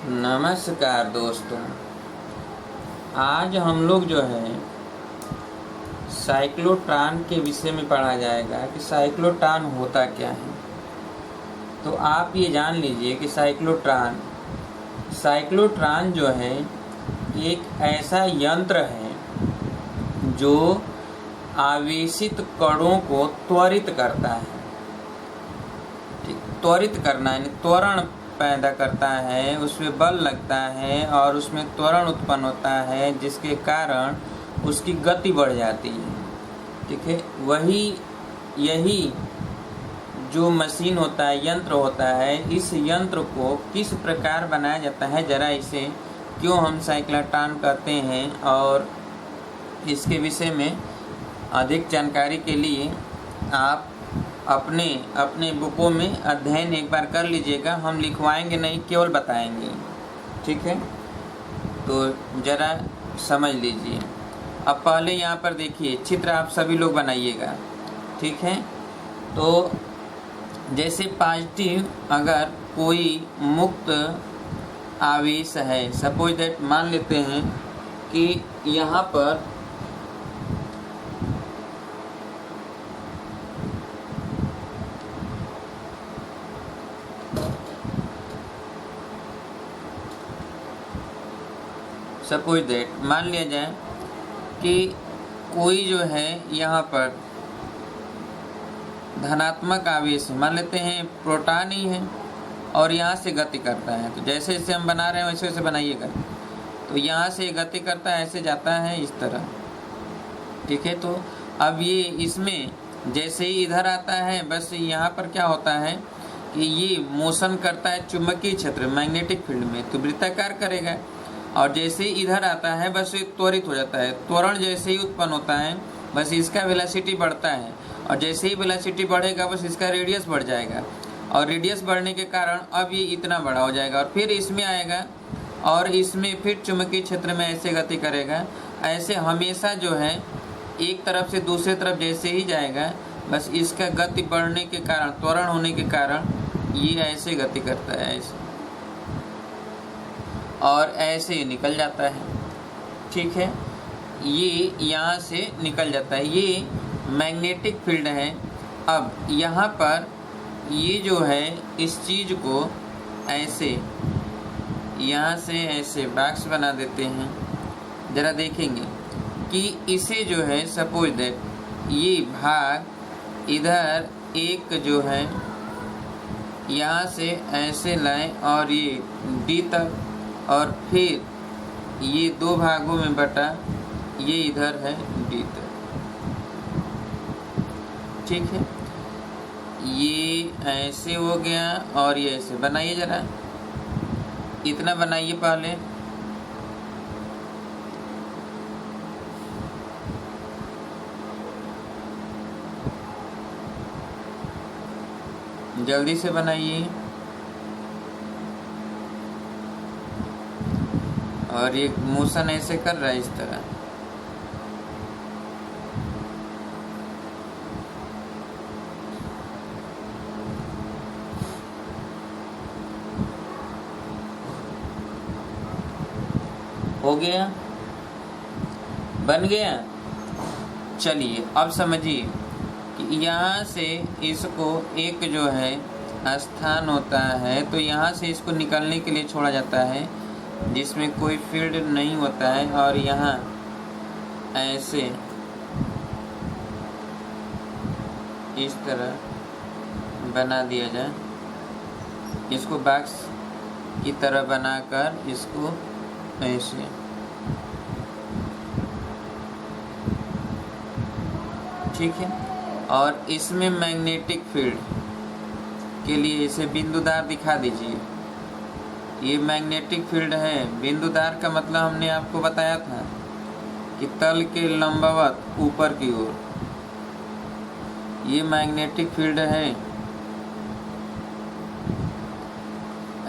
नमस्कार दोस्तों। आज हम लोग जो है साइक्लोट्रॉन के विषय में पढ़ा जाएगा कि साइक्लोट्रॉन होता क्या है। तो आप ये जान लीजिए कि साइक्लोट्रॉन जो है एक ऐसा यंत्र है जो आवेशित कणों को त्वरित करता है। त्वरित करना यानी त्वरण पैदा करता है, उसमें बल लगता है और उसमें त्वरण उत्पन्न होता है, जिसके कारण उसकी गति बढ़ जाती है। ठीक है, यही जो मशीन होता है, यंत्र होता है, इस यंत्र को किस प्रकार बनाया जाता है, जरा इसे क्यों हम साइक्लोट्रॉन कहते हैं और इसके विषय में अधिक जानकारी के लिए आप अपने बुकों में अध्ययन एक बार कर लीजिएगा। हम लिखवाएंगे नहीं, केवल बताएंगे। ठीक है, तो ज़रा समझ लीजिए। अब पहले यहाँ पर देखिए, चित्र आप सभी लोग बनाइएगा। ठीक है, तो जैसे पॉजिटिव अगर कोई मुक्त आवेश है, सपोज दैट मान लेते हैं कि यहाँ पर सपोज दैट मान लिया जाए कि कोई जो है यहाँ पर धनात्मक आवेश मान लेते हैं, प्रोटॉन ही है और यहाँ से गति करता है। तो जैसे जैसे हम बना रहे हैं वैसे वैसे बनाइएगा। तो यहाँ से गति करता है, ऐसे जाता है इस तरह। ठीक है, तो अब ये इसमें जैसे ही इधर आता है, बस यहाँ पर क्या होता है कि ये मोशन करता है चुंबकीय क्षेत्र मैग्नेटिक फील्ड में, तो वृत्ताकार करेगा। और जैसे ही इधर आता है बस ये त्वरित हो जाता है। त्वरण जैसे ही उत्पन्न होता है बस इसका वेलोसिटी बढ़ता है, और जैसे ही वेलोसिटी बढ़ेगा बस इसका रेडियस बढ़ जाएगा, और रेडियस बढ़ने के कारण अब ये इतना बड़ा हो जाएगा, और फिर इसमें आएगा और इसमें फिर चुंबकीय क्षेत्र में ऐसे गति करेगा। ऐसे हमेशा जो है एक तरफ से दूसरे तरफ जैसे ही जाएगा, बस इसका गति बढ़ने के कारण, त्वरण होने के कारण ये ऐसे गति करता है, ऐसे और ऐसे ही निकल जाता है। ठीक है, ये यहाँ से निकल जाता है, ये मैग्नेटिक फील्ड है। अब यहाँ पर ये जो है इस चीज़ को ऐसे यहाँ से ऐसे बॉक्स बना देते हैं। ज़रा देखेंगे कि इसे जो है सपोज दैट ये भाग इधर एक जो है यहाँ से ऐसे लाएं और ये डी तक, और फिर ये दो भागों में बटा ये इधर है डी तक। ठीक है, ये ऐसे हो गया और ये ऐसे। बनाइए जरा, इतना बनाइए पहले। जल्दी से बनाइए। और ये मोशन ऐसे कर रहा है इस तरह। हो गया, बन गया। चलिए अब समझिए कि यहाँ से इसको एक जो है स्थान होता है, तो यहाँ से इसको निकलने के लिए छोड़ा जाता है जिसमें कोई फील्ड नहीं होता है, और यहाँ ऐसे इस तरह बना दिया जाए, इसको बॉक्स की तरह बनाकर इसको ऐसे। ठीक है, और इसमें मैग्नेटिक फील्ड के लिए इसे बिंदुदार दिखा दीजिए। ये मैग्नेटिक फील्ड है। बिंदुदार का मतलब हमने आपको बताया था कि तल के लंबवत ऊपर की ओर ये मैग्नेटिक फील्ड है।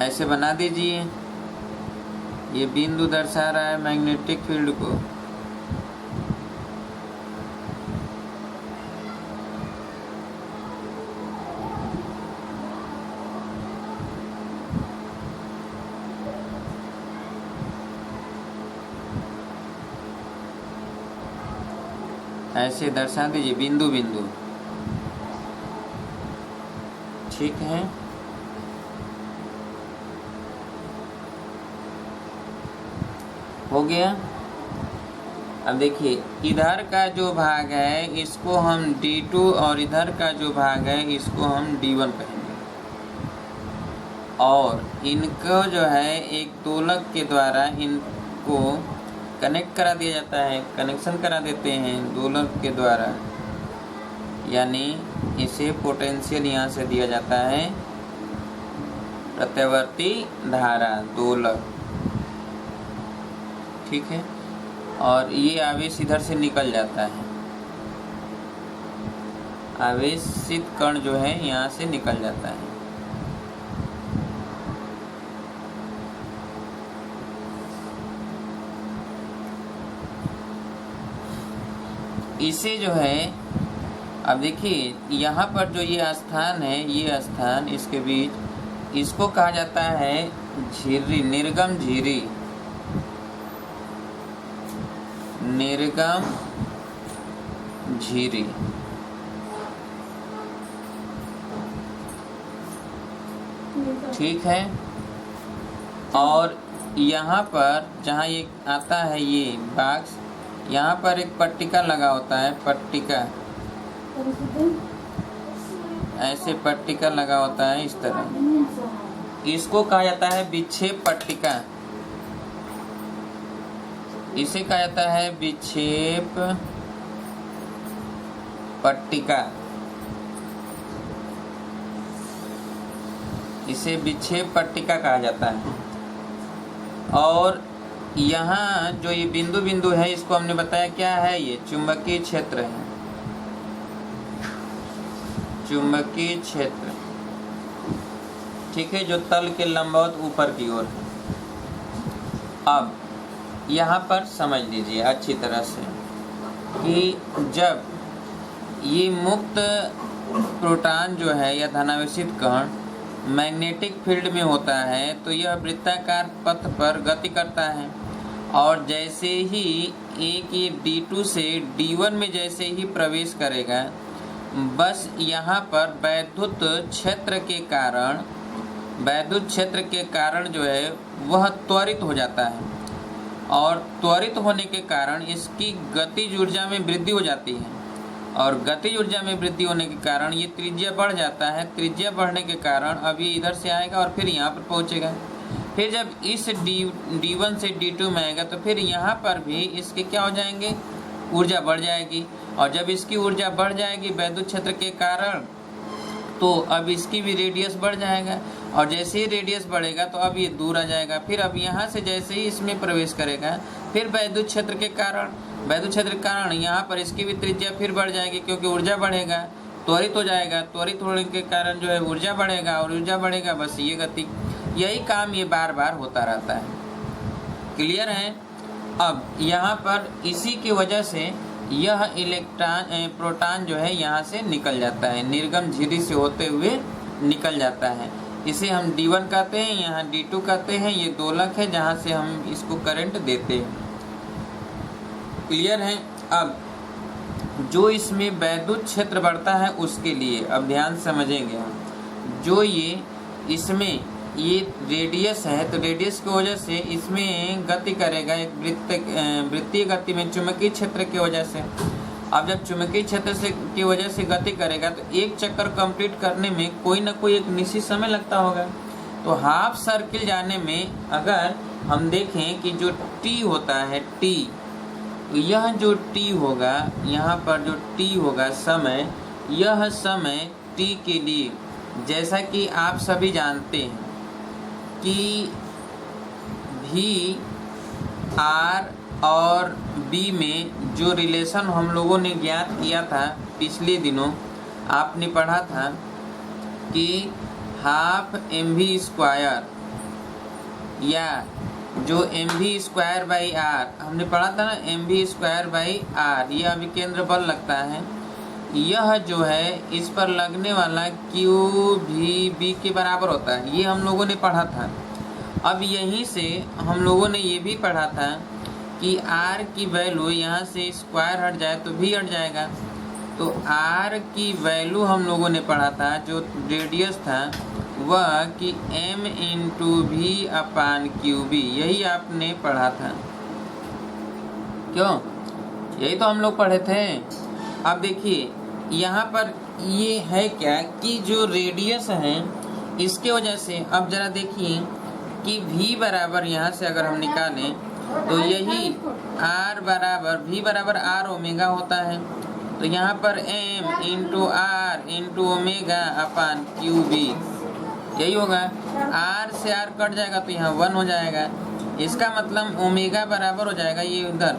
ऐसे बना दीजिए, ये बिंदु दर्शा रहा है मैग्नेटिक फील्ड को। ऐसे दर्शा दीजिए बिंदु बिंदु। ठीक है, हो गया। अब देखिए इधर का जो भाग है इसको हम D2 और इधर का जो भाग है इसको हम D1 कहेंगे, और इनको जो है एक दोलक के द्वारा इनको कनेक्ट करा दिया जाता है, कनेक्शन करा देते हैं दोलक के द्वारा, यानी इसे पोटेंशियल यहाँ से दिया जाता है प्रत्यावर्ती धारा दोलक। ठीक है, और ये आवेश इधर से निकल जाता है, आवेशित कण जो है यहाँ से निकल जाता है। इसे जो है अब देखिए यहाँ पर जो ये स्थान है, ये स्थान इसके बीच, इसको कहा जाता है झिर्री, निर्गम झिर्री, निर्गम झिर्री। ठीक है, और यहाँ पर जहाँ ये आता है ये बॉक्स, यहाँ पर एक पट्टिका लगा होता है, पट्टिका, ऐसे पट्टिका लगा होता है इस तरह, इसको कहा जाता है विक्षेप पट्टिका, इसे कहा जाता है विक्षेप पट्टिका, इसे विक्षेप पट्टिका कहा जाता है। और यहाँ जो ये बिंदु बिंदु है इसको हमने बताया क्या है, ये चुंबकीय क्षेत्र है, चुंबकीय क्षेत्र। ठीक है, जो तल के लंबवत ऊपर की ओर है। अब यहाँ पर समझ लीजिए अच्छी तरह से कि जब ये मुक्त प्रोटॉन जो है या धनावेशित कण मैग्नेटिक फील्ड में होता है तो यह वृत्ताकार पथ पर गति करता है, और जैसे ही एक ये D2 से D1 में जैसे ही प्रवेश करेगा, बस यहाँ पर वैद्युत क्षेत्र के कारण जो है वह त्वरित हो जाता है, और त्वरित होने के कारण इसकी गतिज ऊर्जा में वृद्धि हो जाती है, और गतिज ऊर्जा में वृद्धि होने के कारण ये त्रिज्या बढ़ जाता है। त्रिज्या बढ़ने के कारण अब ये इधर से आएगा और फिर यहाँ पर पहुँचेगा। फिर जब इस D1 से D2 में आएगा तो फिर यहाँ पर भी इसके क्या हो जाएंगे, ऊर्जा बढ़ जाएगी, और जब इसकी ऊर्जा बढ़ जाएगी वैद्युत क्षेत्र के कारण, तो अब इसकी भी रेडियस बढ़ जाएगा, और जैसे ही रेडियस बढ़ेगा तो अब ये दूर आ जाएगा। फिर अब यहाँ से जैसे ही इसमें प्रवेश करेगा, फिर वैद्युत क्षेत्र के कारण यहाँ पर इसकी भी त्रिज्या फिर बढ़ जाएगी, क्योंकि ऊर्जा बढ़ेगा, त्वरित हो जाएगा, त्वरित होने के कारण जो है ऊर्जा बढ़ेगा, और ऊर्जा बढ़ेगा बस ये गति, यही काम ये बार बार होता रहता है। क्लियर है? अब यहाँ पर इसी की वजह से यह प्रोटॉन जो है यहाँ से निकल जाता है, निर्गम झिर्री से होते हुए निकल जाता है। इसे हम D1 कहते हैं, यहाँ D2 कहते हैं। ये दोलक है जहाँ से हम इसको करंट देते हैं। क्लियर है? अब जो इसमें वैद्युत क्षेत्र बढ़ता है उसके लिए अब ध्यान समझेंगे हम, जो ये इसमें ये रेडियस है, तो रेडियस की वजह से इसमें गति करेगा एक वृत्तीय गति में चुंबकीय क्षेत्र की वजह से। अब जब चुंबकीय क्षेत्र से की वजह से गति करेगा तो एक चक्कर कंप्लीट करने में कोई ना कोई एक निश्चित समय लगता होगा। तो हाफ सर्किल जाने में अगर हम देखें कि जो T होता है, T, यह जो T होगा, यहाँ पर जो T होगा समय, यह समय T के लिए, जैसा कि आप सभी जानते हैं कि V R और B में जो रिलेशन हम लोगों ने ज्ञात किया था पिछले दिनों, आपने पढ़ा था कि हाफ mv² या जो mv²/r, हमने पढ़ा था ना, mv²/r, यह अभिकेंद्र बल लगता है। यह जो है इस पर लगने वाला QVB के बराबर होता है, ये हम लोगों ने पढ़ा था। अब यहीं से हम लोगों ने ये भी पढ़ा था कि r की वैल्यू यहाँ से स्क्वायर हट जाए तो v हट जाएगा। तो r की वैल्यू हम लोगों ने पढ़ा था, जो रेडियस था वह कि m into V upon Q B, यही आपने पढ़ा था, क्यों? यही तो हम लोग पढ़े थे। अब देखिए यहाँ पर ये है क्या कि जो रेडियस है इसके वजह से, अब जरा देखिए कि v बराबर यहाँ से अगर हम निकालें तो यही r बराबर v बराबर r ओमेगा होता है। तो यहाँ पर m into R into omega upon Q B, यही होगा। r से r कट जाएगा तो यहाँ 1 हो जाएगा। इसका मतलब ओमेगा बराबर हो जाएगा, ये उधर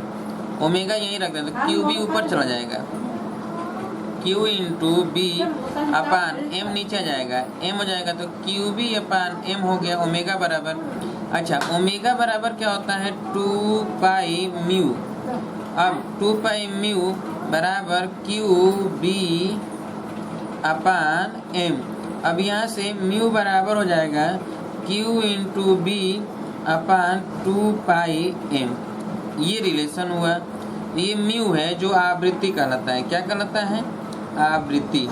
ओमेगा यहीं रख दें तो क्यू बी ऊपर चला जाएगा, Q इंटू बी अपान m नीचे आ जाएगा, m हो जाएगा तो क्यू बी अपान m हो गया ओमेगा बराबर। अच्छा, ओमेगा बराबर क्या होता है? 2 पाई म्यू। अब 2 पाई म्यू बराबर क्यू बी अपान m। अब यहाँ से म्यू बराबर हो जाएगा Q इंटू बी अपान 2 पाई m। ये रिलेशन हुआ। ये म्यू है जो आवृत्ति कहलाता है। क्या कहलाता है? आवृत्ति।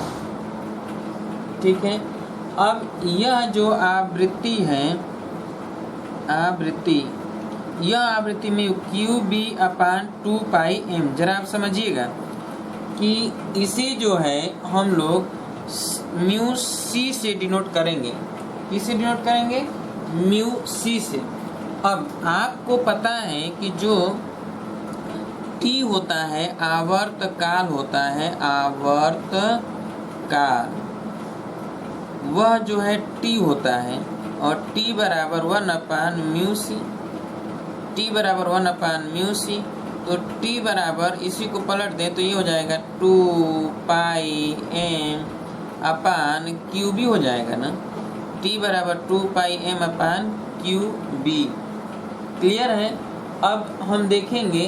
ठीक है। अब यह जो आवृत्ति है, आवृत्ति, यह आवृत्ति में क्यू बी अपान 2 पाई m, जरा आप समझिएगा कि इसे जो है हम लोग म्यू सी से डिनोट करेंगे। किससे डिनोट करेंगे? म्यू सी से। अब आपको पता है कि जो टी होता है आवर्तकाल होता है, आवर्तकाल, वह जो है टी होता है और टी बराबर 1 अपान म्यू सी, टी बराबर 1 अपान म्यू सी। तो टी बराबर, इसी को पलट दें तो ये हो जाएगा 2 pi m upon Q B हो जाएगा ना। टी बराबर 2 pi m upon Q B. Clear है? अब हम देखेंगे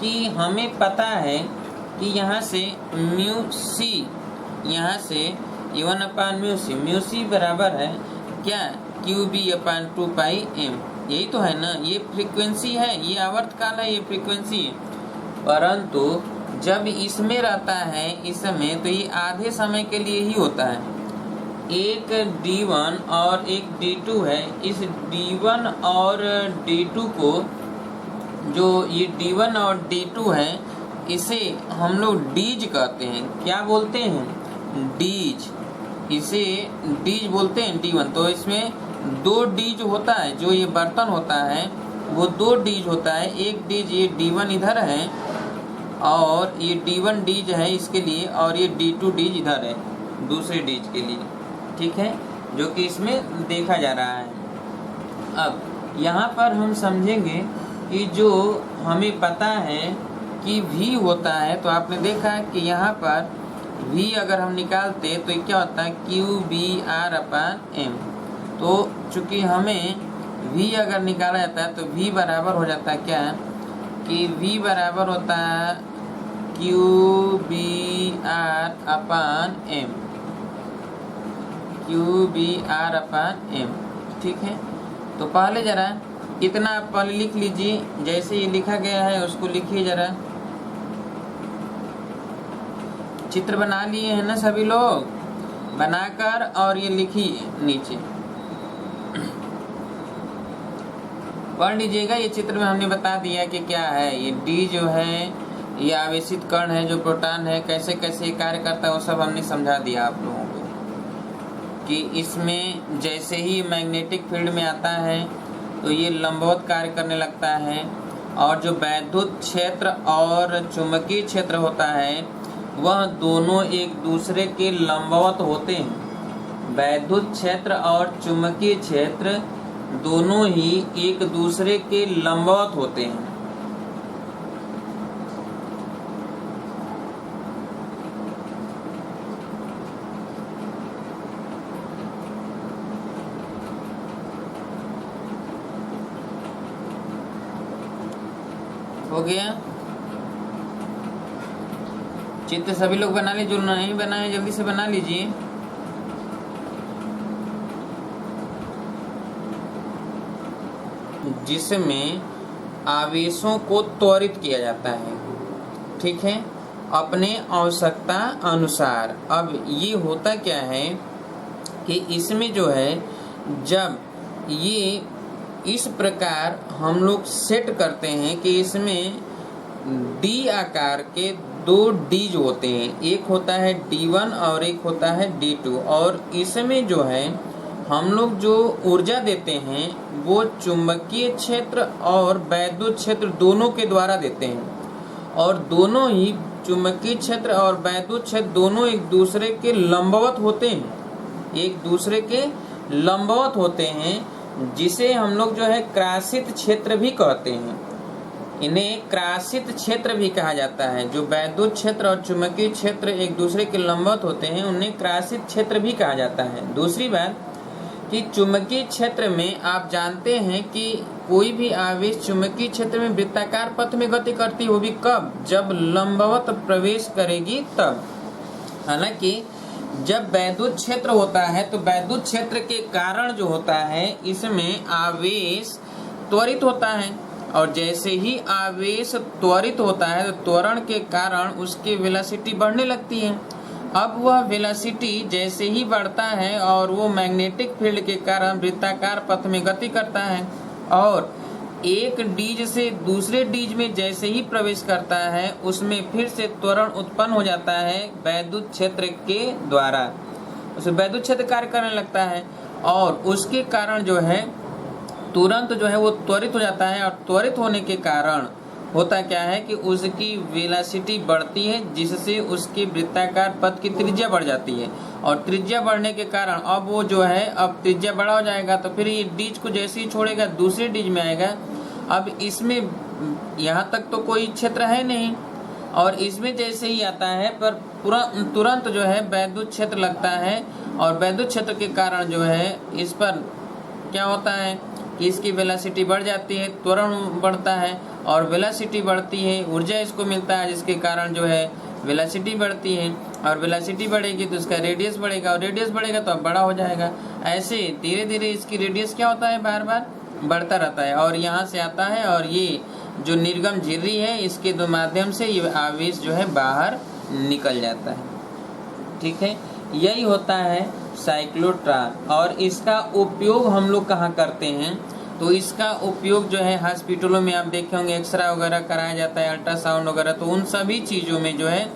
कि हमें पता है कि यहाँ से म्यू सी, यहाँ से 1 अपान म्यू सी बराबर है क्या? क्यू बी अपान 2 पाई m। यही तो है ना, ये फ्रीक्वेंसी है, ये आवर्तकाल है, ये फ्रीक्वेंसी है। परंतु जब इसमें रहता है इस समय, तो ये आधे समय के लिए ही होता है। एक D1 और एक D2 है। इस D1 और D2 को, जो ये D1 और D2 है, इसे हम लोग डीज कहते हैं। क्या बोलते हैं? डीज। इसे डीज बोलते हैं, D1। तो इसमें 2 डीज होता है, जो ये बर्तन होता है वो 2 डीज होता है। एक डीज ये D1 इधर है और ये D1 डीज है इसके लिए, और ये D2 डीज इधर है दूसरे डीज के लिए। ठीक है, जो कि इसमें देखा जा रहा है। अब यहाँ पर हम समझेंगे कि जो हमें पता है कि V होता है, तो आपने देखा कि यहाँ पर V अगर हम निकालते तो ये क्या होता है? Q B R upon m। तो चूंकि हमें V अगर निकाला जाता है तो V बराबर हो जाता है क्या? कि V बराबर होता है Q B R upon m, Q B R upon m। ठीक है, तो पहले जरा इतना आप पहले लिख लीजिए, जैसे ये लिखा गया है उसको लिखिए जरा। चित्र बना लिए हैं ना सभी लोग? बनाकर और ये लिखिए नीचे, पढ़ लीजिएगा। ये चित्र में हमने बता दिया कि क्या है। ये डी जो है ये आवेशित कण है, जो प्रोटॉन है, कैसे कैसे कार्य करता है वो सब हमने समझा दिया आप लोगों को। कि इसमें जैसे ही मैग्नेटिक फील्ड में आता है तो ये लंबवत कार्य करने लगता है, और जो वैद्युत क्षेत्र और चुंबकीय क्षेत्र होता है वह दोनों एक दूसरे के लंबवत होते हैं। वैद्युत क्षेत्र और चुंबकीय क्षेत्र दोनों ही एक दूसरे के लंबवत होते हैं। हो गया? चित्र सभी लोग बना लीजिए, जो नहीं बनाए जल्दी से बना लीजिए। जिसमें आवेशों को त्वरित किया जाता है, ठीक है, अपने आवश्यकता अनुसार। अब ये होता क्या है कि इसमें जो है जब ये इस प्रकार हम लोग सेट करते हैं कि इसमें डी आकार के दो डीज होते हैं, एक होता है D1 और एक होता है D2, और इसमें जो है हम लोग जो ऊर्जा देते हैं वो चुंबकीय क्षेत्र और वैद्युत क्षेत्र दोनों के द्वारा देते हैं, और दोनों ही चुंबकीय क्षेत्र और वैद्युत क्षेत्र दोनों एक दूसरे के लंबवत होते हैं, एक दूसरे के लंबवत होते हैं, जिसे हम लोग जो है क्रासित क्षेत्र भी कहते हैं। इन्हें क्रासित क्षेत्र भी कहा जाता है। जो वैद्युत क्षेत्र और चुंबकीय क्षेत्र एक दूसरे के लंबवत होते हैं उन्हें क्रासित क्षेत्र भी कहा जाता है। दूसरी बात कि चुंबकीय क्षेत्र में आप जानते हैं कि कोई भी आवेश चुंबकीय क्षेत्र में वृत्ताकार पथ में गति करती है, वो भी कब? जब लंबवत प्रवेश करेगी तब। हालांकि जब वैद्युत क्षेत्र होता है तो वैद्युत क्षेत्र के कारण जो होता है इसमें आवेश त्वरित होता है, और जैसे ही आवेश त्वरित होता है तो त्वरण के कारण उसकी वेलोसिटी बढ़ने लगती है। अब वह वेलोसिटी जैसे ही बढ़ता है और वो मैग्नेटिक फील्ड के कारण वृत्ताकार पथ में गति करता है, और एक डीज से दूसरे डीज में जैसे ही प्रवेश करता है उसमें फिर से त्वरण उत्पन्न हो जाता है वैद्युत क्षेत्र के द्वारा। उसे वैद्युत क्षेत्र कार्य करने लगता है, और उसके कारण जो है तुरंत जो है वो त्वरित हो जाता है, और त्वरित होने के कारण होता क्या है कि उसकी वेलोसिटी बढ़ती है, जिससे उसकी वृत्ताकार पथ की त्रिज्या बढ़ जाती है, और त्रिज्या बढ़ने के कारण अब वो जो है अब त्रिज्या बड़ा हो जाएगा, तो फिर ये डीज को जैसे ही छोड़ेगा दूसरे डीज में आएगा। अब इसमें यहाँ तक तो कोई क्षेत्र है नहीं, और इसमें जैसे ही आता है पर तुरंत जो है वैद्युत क्षेत्र लगता है, और वैद्युत क्षेत्र के कारण जो है इस पर क्या होता है कि इसकी वेलोसिटी बढ़ जाती है, त्वरण बढ़ता है, और वेलोसिटी बढ़ती है, ऊर्जा इसको मिलता है, जिसके कारण जो है वेलोसिटी बढ़ती है, और वेलोसिटी बढ़ेगी तो इसका रेडियस बढ़ेगा, और रेडियस बढ़ेगा तो अब बड़ा हो जाएगा। ऐसे धीरे धीरे इसकी रेडियस क्या होता है, बार बार बढ़ता रहता है, और यहाँ से आता है, और ये जो निर्गम झिर्री है इसके दो माध्यम से ये आवेश जो है बाहर निकल जाता है, ठीक है। यही होता है साइक्लोट्रॉन, और इसका उपयोग हम लोग कहाँ करते हैं, तो इसका उपयोग जो है हॉस्पिटलों में आप देखे होंगे एक्सरे वगैरह कराया जाता है, अल्ट्रासाउंड वगैरह, तो उन सभी चीज़ों में जो है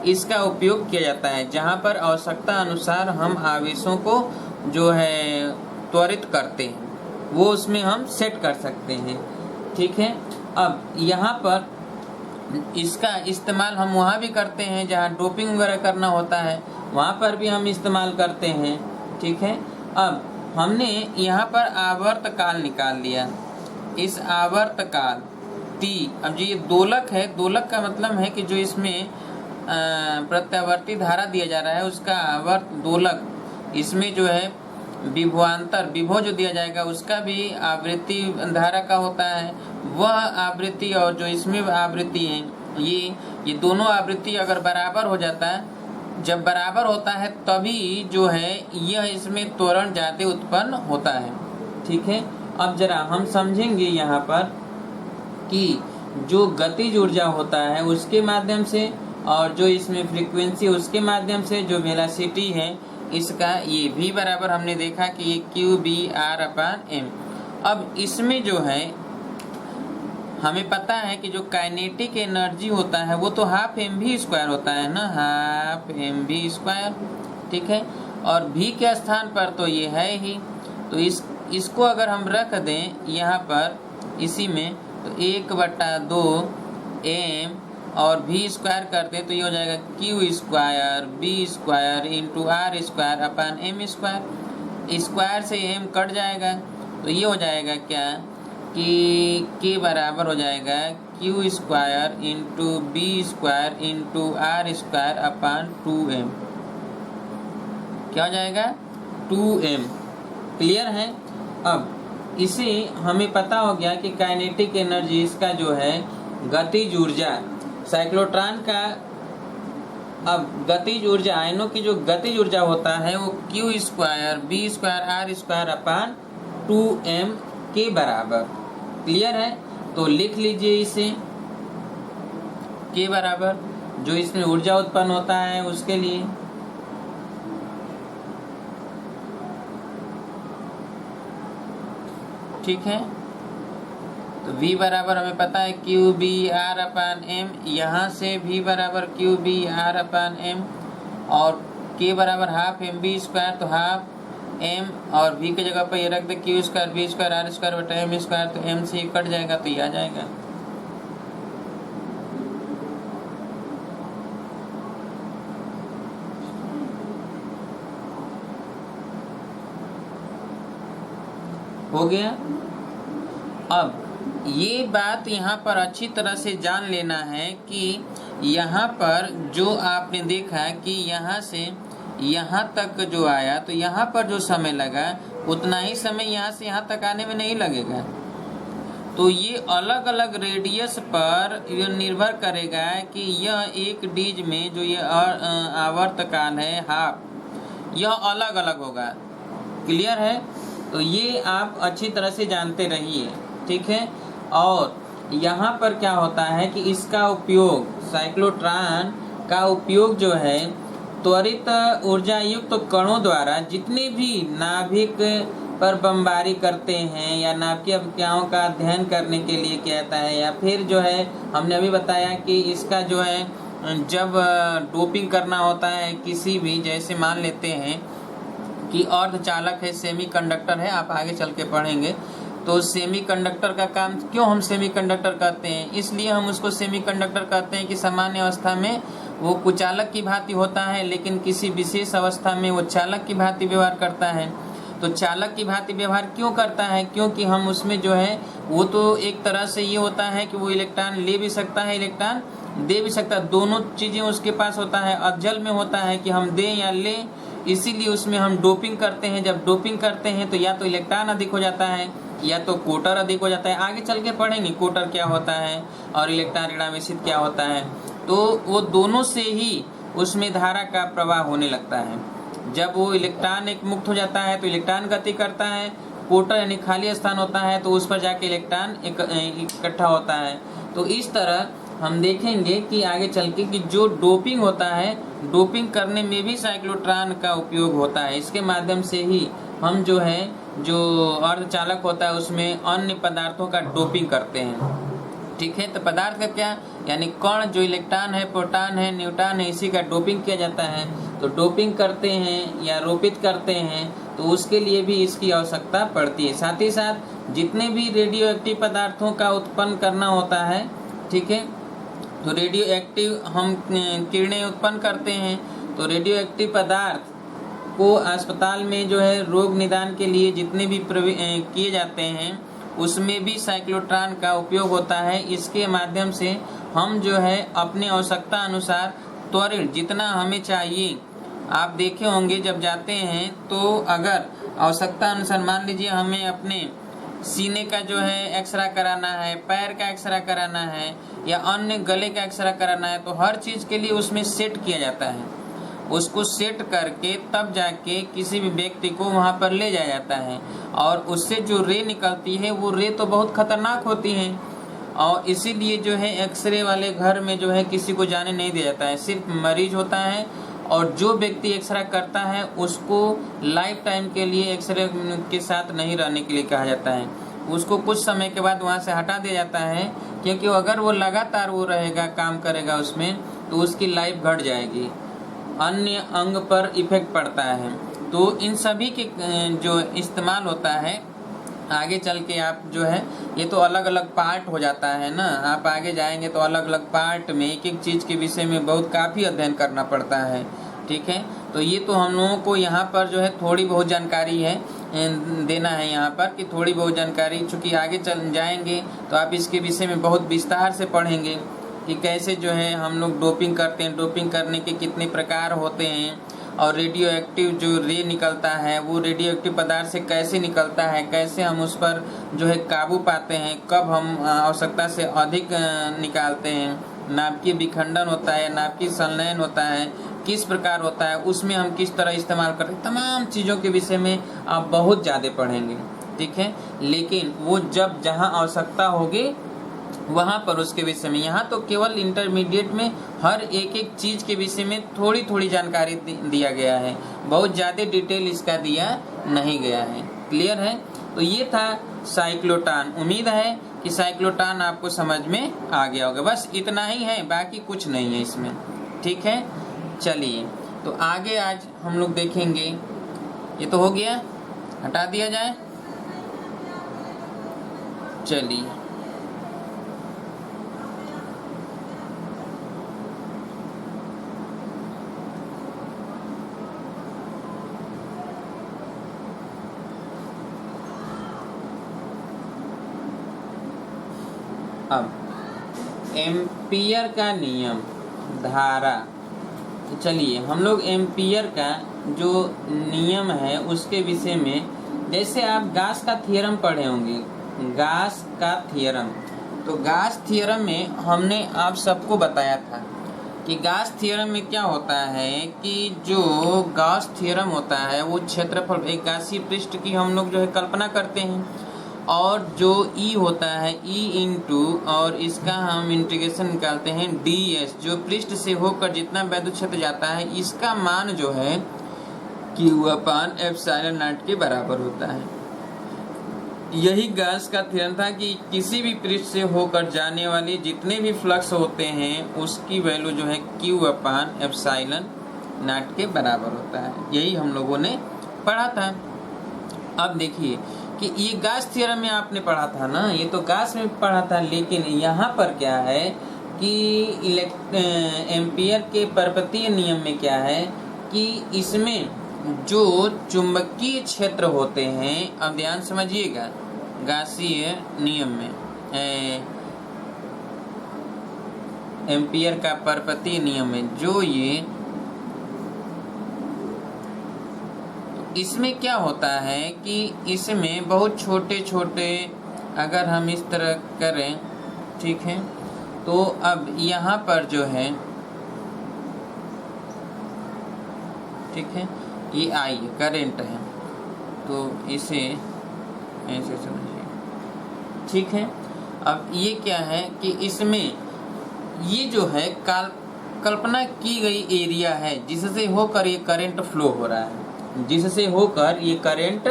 इसका उपयोग किया जाता है, जहाँ पर आवश्यकता अनुसार हम आवेशों को जो है त्वरित करते हैं वो उसमें हम सेट कर सकते हैं, ठीक है। अब यहाँ पर इसका इस्तेमाल हम वहाँ भी करते हैं जहाँ डोपिंग वगैरह करना होता है, वहाँ पर भी हम इस्तेमाल करते हैं, ठीक है। अब हमने यहाँ पर आवर्त काल निकाल लिया। इस आवर्त काल T, अब जो ये दोलक है, दोलक का मतलब है कि जो इसमें प्रत्यावर्ती धारा दिया जा रहा है उसका आवर्त दोलक, इसमें जो है विभवांतर विभव जो दिया जाएगा उसका भी आवृत्ति धारा का होता है, वह आवृत्ति और जो इसमें आवृत्ति है ये दोनों आवृत्ति अगर बराबर हो जाता है, जब बराबर होता है तभी जो है यह इसमें त्वरण ज़्यादा उत्पन्न होता है, ठीक है। अब जरा हम समझेंगे यहाँ पर कि जो गतिज ऊर्जा होता है उसके माध्यम से, और जो इसमें फ्रीक्वेंसी उसके माध्यम से जो वेलोसिटी है इसका ये भी बराबर हमने देखा कि ये Q/V/R/M। अब इसमें जो है हमें पता है कि जो काइनेटिक एनर्जी होता है वो तो ½ mv² होता है ना, ½ mv², ठीक है। और v के स्थान पर तो ये है ही, तो इसको अगर हम रख दें यहाँ पर इसी में, तो 1/2 m और v² कर दें तो ये हो जाएगा Q² v² इंटू R² अपन m²। स्क्वायर से m कट जाएगा तो ये हो जाएगा क्या कि k बराबर हो जाएगा Q² into v² into R² अपन 2m। क्या हो जाएगा 2m। क्लियर है। अब इसे हमें पता हो गया कि काइनेटिक एनर्जी इसका जो है गतिज ऊर्जा साइक्लोट्रॉन का, अब गतिज ऊर्जा आयनों की जो गतिज ऊर्जा होता है वो Q² v² R² अपन 2m के बराबर। क्लियर है। तो लिख लीजिए इसे के बराबर जो इसमें ऊर्जा उत्पन्न होता है उसके लिए, ठीक है। तो V बराबर हमें पता है Q B R upon M, यहाँ से V बराबर Q B R upon M, और K बराबर हाफ एम बी स्क्वायर, तो हाफ एम और V की जगह पर ये रख दे Q square B square R square बटा एम स्क्वायर, तो एम से कट जाएगा तो ये आ जाएगा। हो गया। अब ये बात यहाँ पर अच्छी तरह से जान लेना है कि यहाँ पर जो आपने देखा कि यहाँ से यहाँ तक जो आया, तो यहाँ पर जो समय लगा उतना ही समय यहाँ से यहाँ तक आने में नहीं लगेगा। तो ये अलग अलग रेडियस पर ये निर्भर करेगा कि यह एक डीज में जो ये आवर्तकाल है हाफ, यह अलग अलग होगा। क्लियर है? तो ये आप अच्छी तरह से जानते रहिए, ठीक है। और यहाँ पर क्या होता है कि इसका उपयोग, साइक्लोट्रॉन का उपयोग जो है त्वरित ऊर्जा युक्त कणों द्वारा जितने भी नाभिक पर बमबारी करते हैं या नाभिकीय अभिक्रियाओं का अध्ययन करने के लिए किया जाता है, या फिर जो है हमने अभी बताया कि इसका जो है जब डोपिंग करना होता है किसी भी, जैसे मान लेते हैं कि अर्धचालक है, सेमीकंडक्टर है, आप आगे चल के पढ़ेंगे। तो सेमीकंडक्टर का काम क्यों हम सेमीकंडक्टर कहते हैं? इसलिए हम उसको सेमीकंडक्टर कहते हैं कि सामान्य अवस्था में वो कुचालक की भांति होता है, लेकिन किसी विशेष अवस्था में वो चालक की भांति व्यवहार करता है। तो चालक की भांति व्यवहार क्यों करता है? क्योंकि हम उसमें जो है वो तो एक तरह से ये होता है कि वो इलेक्ट्रॉन ले भी सकता है, इलेक्ट्रॉन दे भी सकता है, दोनों चीज़ें उसके पास होता है। अधजल में होता है कि हम दें या लें, इसीलिए उसमें हम डोपिंग करते हैं। जब डोपिंग करते हैं तो या तो इलेक्ट्रॉन अधिक हो जाता है या तो कोटर अधिक हो जाता है। आगे चल के पढ़ेंगे कोटर क्या होता है और इलेक्ट्रॉन ऋणावेशित क्या होता है। तो वो दोनों से ही उसमें धारा का प्रवाह होने लगता है। जब वो इलेक्ट्रॉन एक मुक्त हो जाता है तो इलेक्ट्रॉन गति करता है, कोटर यानी खाली स्थान होता है तो उस पर जाके इलेक्ट्रॉन इकट्ठा होता है। तो इस तरह हम देखेंगे कि आगे चल के कि जो डोपिंग होता है, डोपिंग करने में भी साइक्लोट्रॉन का उपयोग होता है। इसके माध्यम से ही हम जो है जो अर्धचालक होता है उसमें अन्य पदार्थों का डोपिंग करते हैं, ठीक है। तो पदार्थ का क्या, यानी कण जो इलेक्ट्रॉन है, प्रोटॉन है, न्यूट्रॉन है, इसी का डोपिंग किया जाता है। तो डोपिंग करते हैं या रोपित करते हैं तो उसके लिए भी इसकी आवश्यकता पड़ती है। साथ ही साथ जितने भी रेडियो एक्टिव पदार्थों का उत्पन्न करना होता है, ठीक है, तो रेडियो एक्टिव हम किरणें उत्पन्न करते हैं। तो रेडियो एक्टिव पदार्थ को अस्पताल में जो है रोग निदान के लिए जितने भी किए जाते हैं उसमें भी साइक्लोट्रॉन का उपयोग होता है। इसके माध्यम से हम जो है अपने आवश्यकता अनुसार त्वरित जितना हमें चाहिए, आप देखे होंगे जब जाते हैं तो अगर आवश्यकता अनुसार मान लीजिए हमें अपने सीने का जो है एक्सरा कराना है, पैर का एक्सरा कराना है या अन्य गले का एक्सरा कराना है, तो हर चीज़ के लिए उसमें सेट किया जाता है। उसको सेट करके तब जाके किसी भी व्यक्ति को वहाँ पर ले जाया जाता है। और उससे जो रे निकलती है वो रे तो बहुत खतरनाक होती है, और इसीलिए जो है एक्सरे वाले घर में जो है किसी को जाने नहीं दिया जाता है, सिर्फ मरीज होता है। और जो व्यक्ति एक्सरे करता है उसको लाइफ टाइम के लिए एक्सरे के साथ नहीं रहने के लिए कहा जाता है। उसको कुछ समय के बाद वहाँ से हटा दिया जाता है, क्योंकि अगर वो लगातार वो रहेगा, काम करेगा उसमें, तो उसकी लाइफ घट जाएगी, अन्य अंग पर इफेक्ट पड़ता है। तो इन सभी के जो इस्तेमाल होता है आगे चल के आप जो है ये तो अलग अलग पार्ट हो जाता है ना, आप आगे जाएंगे तो अलग अलग पार्ट में एक एक चीज़ के विषय में बहुत काफ़ी अध्ययन करना पड़ता है, ठीक है। तो ये तो हम लोगों को यहाँ पर जो है थोड़ी बहुत जानकारी है देना है यहाँ पर कि थोड़ी बहुत जानकारी, चूँकि आगे चल जाएंगे तो आप इसके विषय में बहुत विस्तार से पढ़ेंगे कि कैसे जो है हम लोग डोपिंग करते हैं, डोपिंग करने के कितने प्रकार होते हैं, और रेडियो एक्टिव जो रे निकलता है वो रेडियो एक्टिव पदार्थ से कैसे निकलता है, कैसे हम उस पर जो है काबू पाते हैं, कब हम आवश्यकता से अधिक निकालते हैं, नाभिकीय विखंडन होता है, नाभिकीय संलयन होता है, किस प्रकार होता है, उसमें हम किस तरह इस्तेमाल करते हैं, तमाम चीज़ों के विषय में आप बहुत ज़्यादा पढ़ेंगे, ठीक है। लेकिन वो जब जहाँ आवश्यकता होगी वहाँ पर उसके विषय में। यहाँ तो केवल इंटरमीडिएट में हर एक एक चीज़ के विषय में थोड़ी थोड़ी जानकारी दिया गया है, बहुत ज़्यादा डिटेल इसका दिया नहीं गया है। क्लियर है? तो ये था साइक्लोट्रॉन। उम्मीद है कि साइक्लोट्रॉन आपको समझ में आ गया होगा। बस इतना ही है, बाकी कुछ नहीं है इसमें। ठीक है, चलिए तो आगे आज हम लोग देखेंगे। ये तो हो गया, हटा दिया जाए। चलिए अब एम्पियर का नियम, धारा। तो चलिए हम लोग एम्पियर का जो नियम है उसके विषय में, जैसे आप गास का थ्योरम पढ़े होंगे, गास का थ्योरम। तो गास थ्योरम में हमने आप सबको बताया था कि गास थ्योरम में क्या होता है कि जो गास थ्योरम होता है वो क्षेत्रफल, एक गासीय पृष्ठ की हम लोग जो है कल्पना करते हैं, और जो E होता है E इंटू, और इसका हम इंटीग्रेशन निकालते हैं ds, जो पृष्ठ से होकर जितना वैद्युत क्षेत्र जाता है इसका मान जो है Q/ε0 के बराबर होता है। यही गास का थ्योरम था कि किसी भी पृष्ठ से होकर जाने वाले जितने भी फ्लक्स होते हैं उसकी वैल्यू जो है Q/ε0 के बराबर होता है। यही हम लोगों ने पढ़ा था। अब देखिए कि ये गास थ्योरम में आपने पढ़ा था ना, ये तो गास में पढ़ा था, लेकिन यहाँ पर क्या है कि एम्पियर के पर्वतीय नियम में क्या है कि इसमें जो चुंबकीय क्षेत्र होते हैं, अब ध्यान समझिएगा, गासीय नियम में एम्पियर का पर्वतीय नियम में जो ये, इसमें क्या होता है कि इसमें बहुत छोटे छोटे, अगर हम इस तरह करें, ठीक है, तो अब यहाँ पर जो है, ठीक है, ये आई करंट है, तो इसे ऐसे समझिए। ठीक है, अब ये क्या है कि इसमें ये जो है कल्पना की गई एरिया है जिससे होकर ये करंट फ्लो हो रहा है, जिससे होकर ये करंट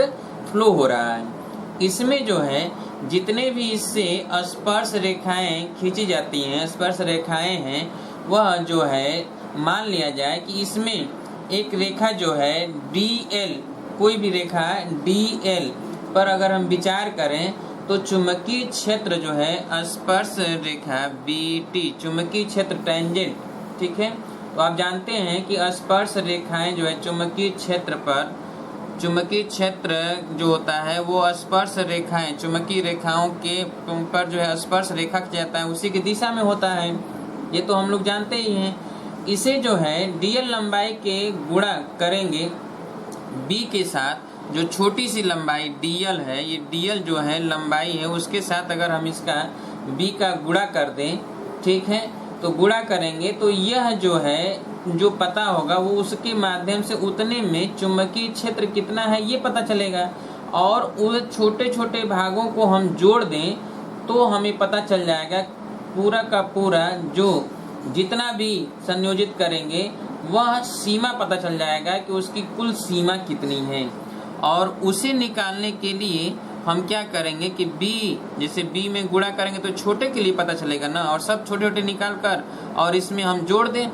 फ्लो हो रहा है। इसमें जो है जितने भी इससे स्पर्श रेखाएं खींची जाती हैं, स्पर्श रेखाएं हैं, वह जो है मान लिया जाए कि इसमें एक रेखा जो है DL, कोई भी रेखा DL पर अगर हम विचार करें तो चुंबकीय क्षेत्र जो है स्पर्श रेखा BT, चुंबकीय क्षेत्र टेंजेंट, ठीक है। तो आप जानते हैं कि स्पर्श रेखाएं जो है चुंबकीय क्षेत्र पर, चुंबकीय क्षेत्र जो होता है वो स्पर्श रेखाएं, चुंबकीय रेखाओं के पर जो है स्पर्श रेखा जाता है उसी की दिशा में होता है, ये तो हम लोग जानते ही हैं। इसे जो है DL लंबाई के गुणा करेंगे B के साथ, जो छोटी सी लंबाई DL है, ये DL जो है लंबाई है, उसके साथ अगर हम इसका B का गुणा कर दें, ठीक है, तो गुणा करेंगे तो यह जो है जो पता होगा वो उसके माध्यम से उतने में चुंबकीय क्षेत्र कितना है ये पता चलेगा, और उस छोटे छोटे भागों को हम जोड़ दें तो हमें पता चल जाएगा पूरा का पूरा, जो जितना भी संयोजित करेंगे वह सीमा पता चल जाएगा कि उसकी कुल सीमा कितनी है। और उसे निकालने के लिए हम क्या करेंगे कि B, जैसे B में गुणा करेंगे तो छोटे के लिए पता चलेगा ना, और सब छोटे छोटे निकाल कर और इसमें हम जोड़ दें,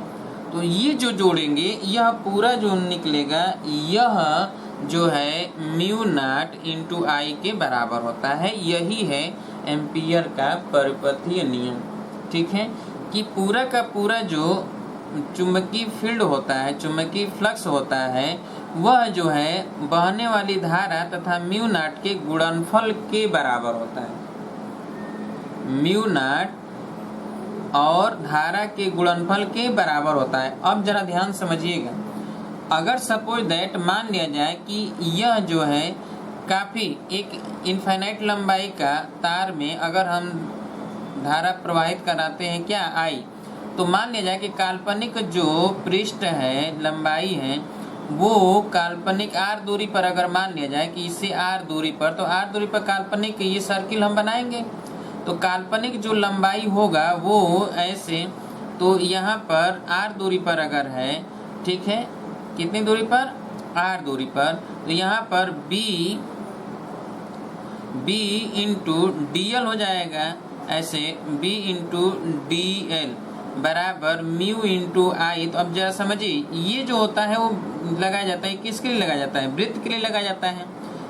तो ये जो जोड़ेंगे यह पूरा जो निकलेगा यह जो है μ0 × I के बराबर होता है। यही है एम्पियर का परिपथीय नियम, ठीक है, कि पूरा का पूरा जो चुंबकीय फील्ड होता है, चुंबकीय फ्लक्स होता है, वह जो है बहने वाली धारा तथा μ0 के गुणनफल के बराबर होता है। μ0 और धारा के गुणनफल के बराबर होता है। अब जरा ध्यान समझिएगा, अगर सपोज दैट मान लिया जाए कि यह जो है काफ़ी एक इनफाइनाइट लंबाई का तार में अगर हम धारा प्रवाहित कराते हैं क्या I, तो मान लिया जाए कि काल्पनिक जो पृष्ठ है, लंबाई है, वो काल्पनिक r दूरी पर अगर मान लिया जाए कि इससे r दूरी पर, तो r दूरी पर काल्पनिक ये सर्किल हम बनाएंगे। तो काल्पनिक जो लंबाई होगा वो ऐसे, तो यहाँ पर r दूरी पर अगर है, ठीक है, कितनी दूरी पर, r दूरी पर, तो यहाँ पर b इंटू dl हो जाएगा, ऐसे b इंटू dl बराबर म्यू इंटू आई। तो अब जरा समझिए, ये जो होता है वो लगाया जाता है, किसके लिए लगाया जाता है, वृत्त के लिए लगाया जाता है,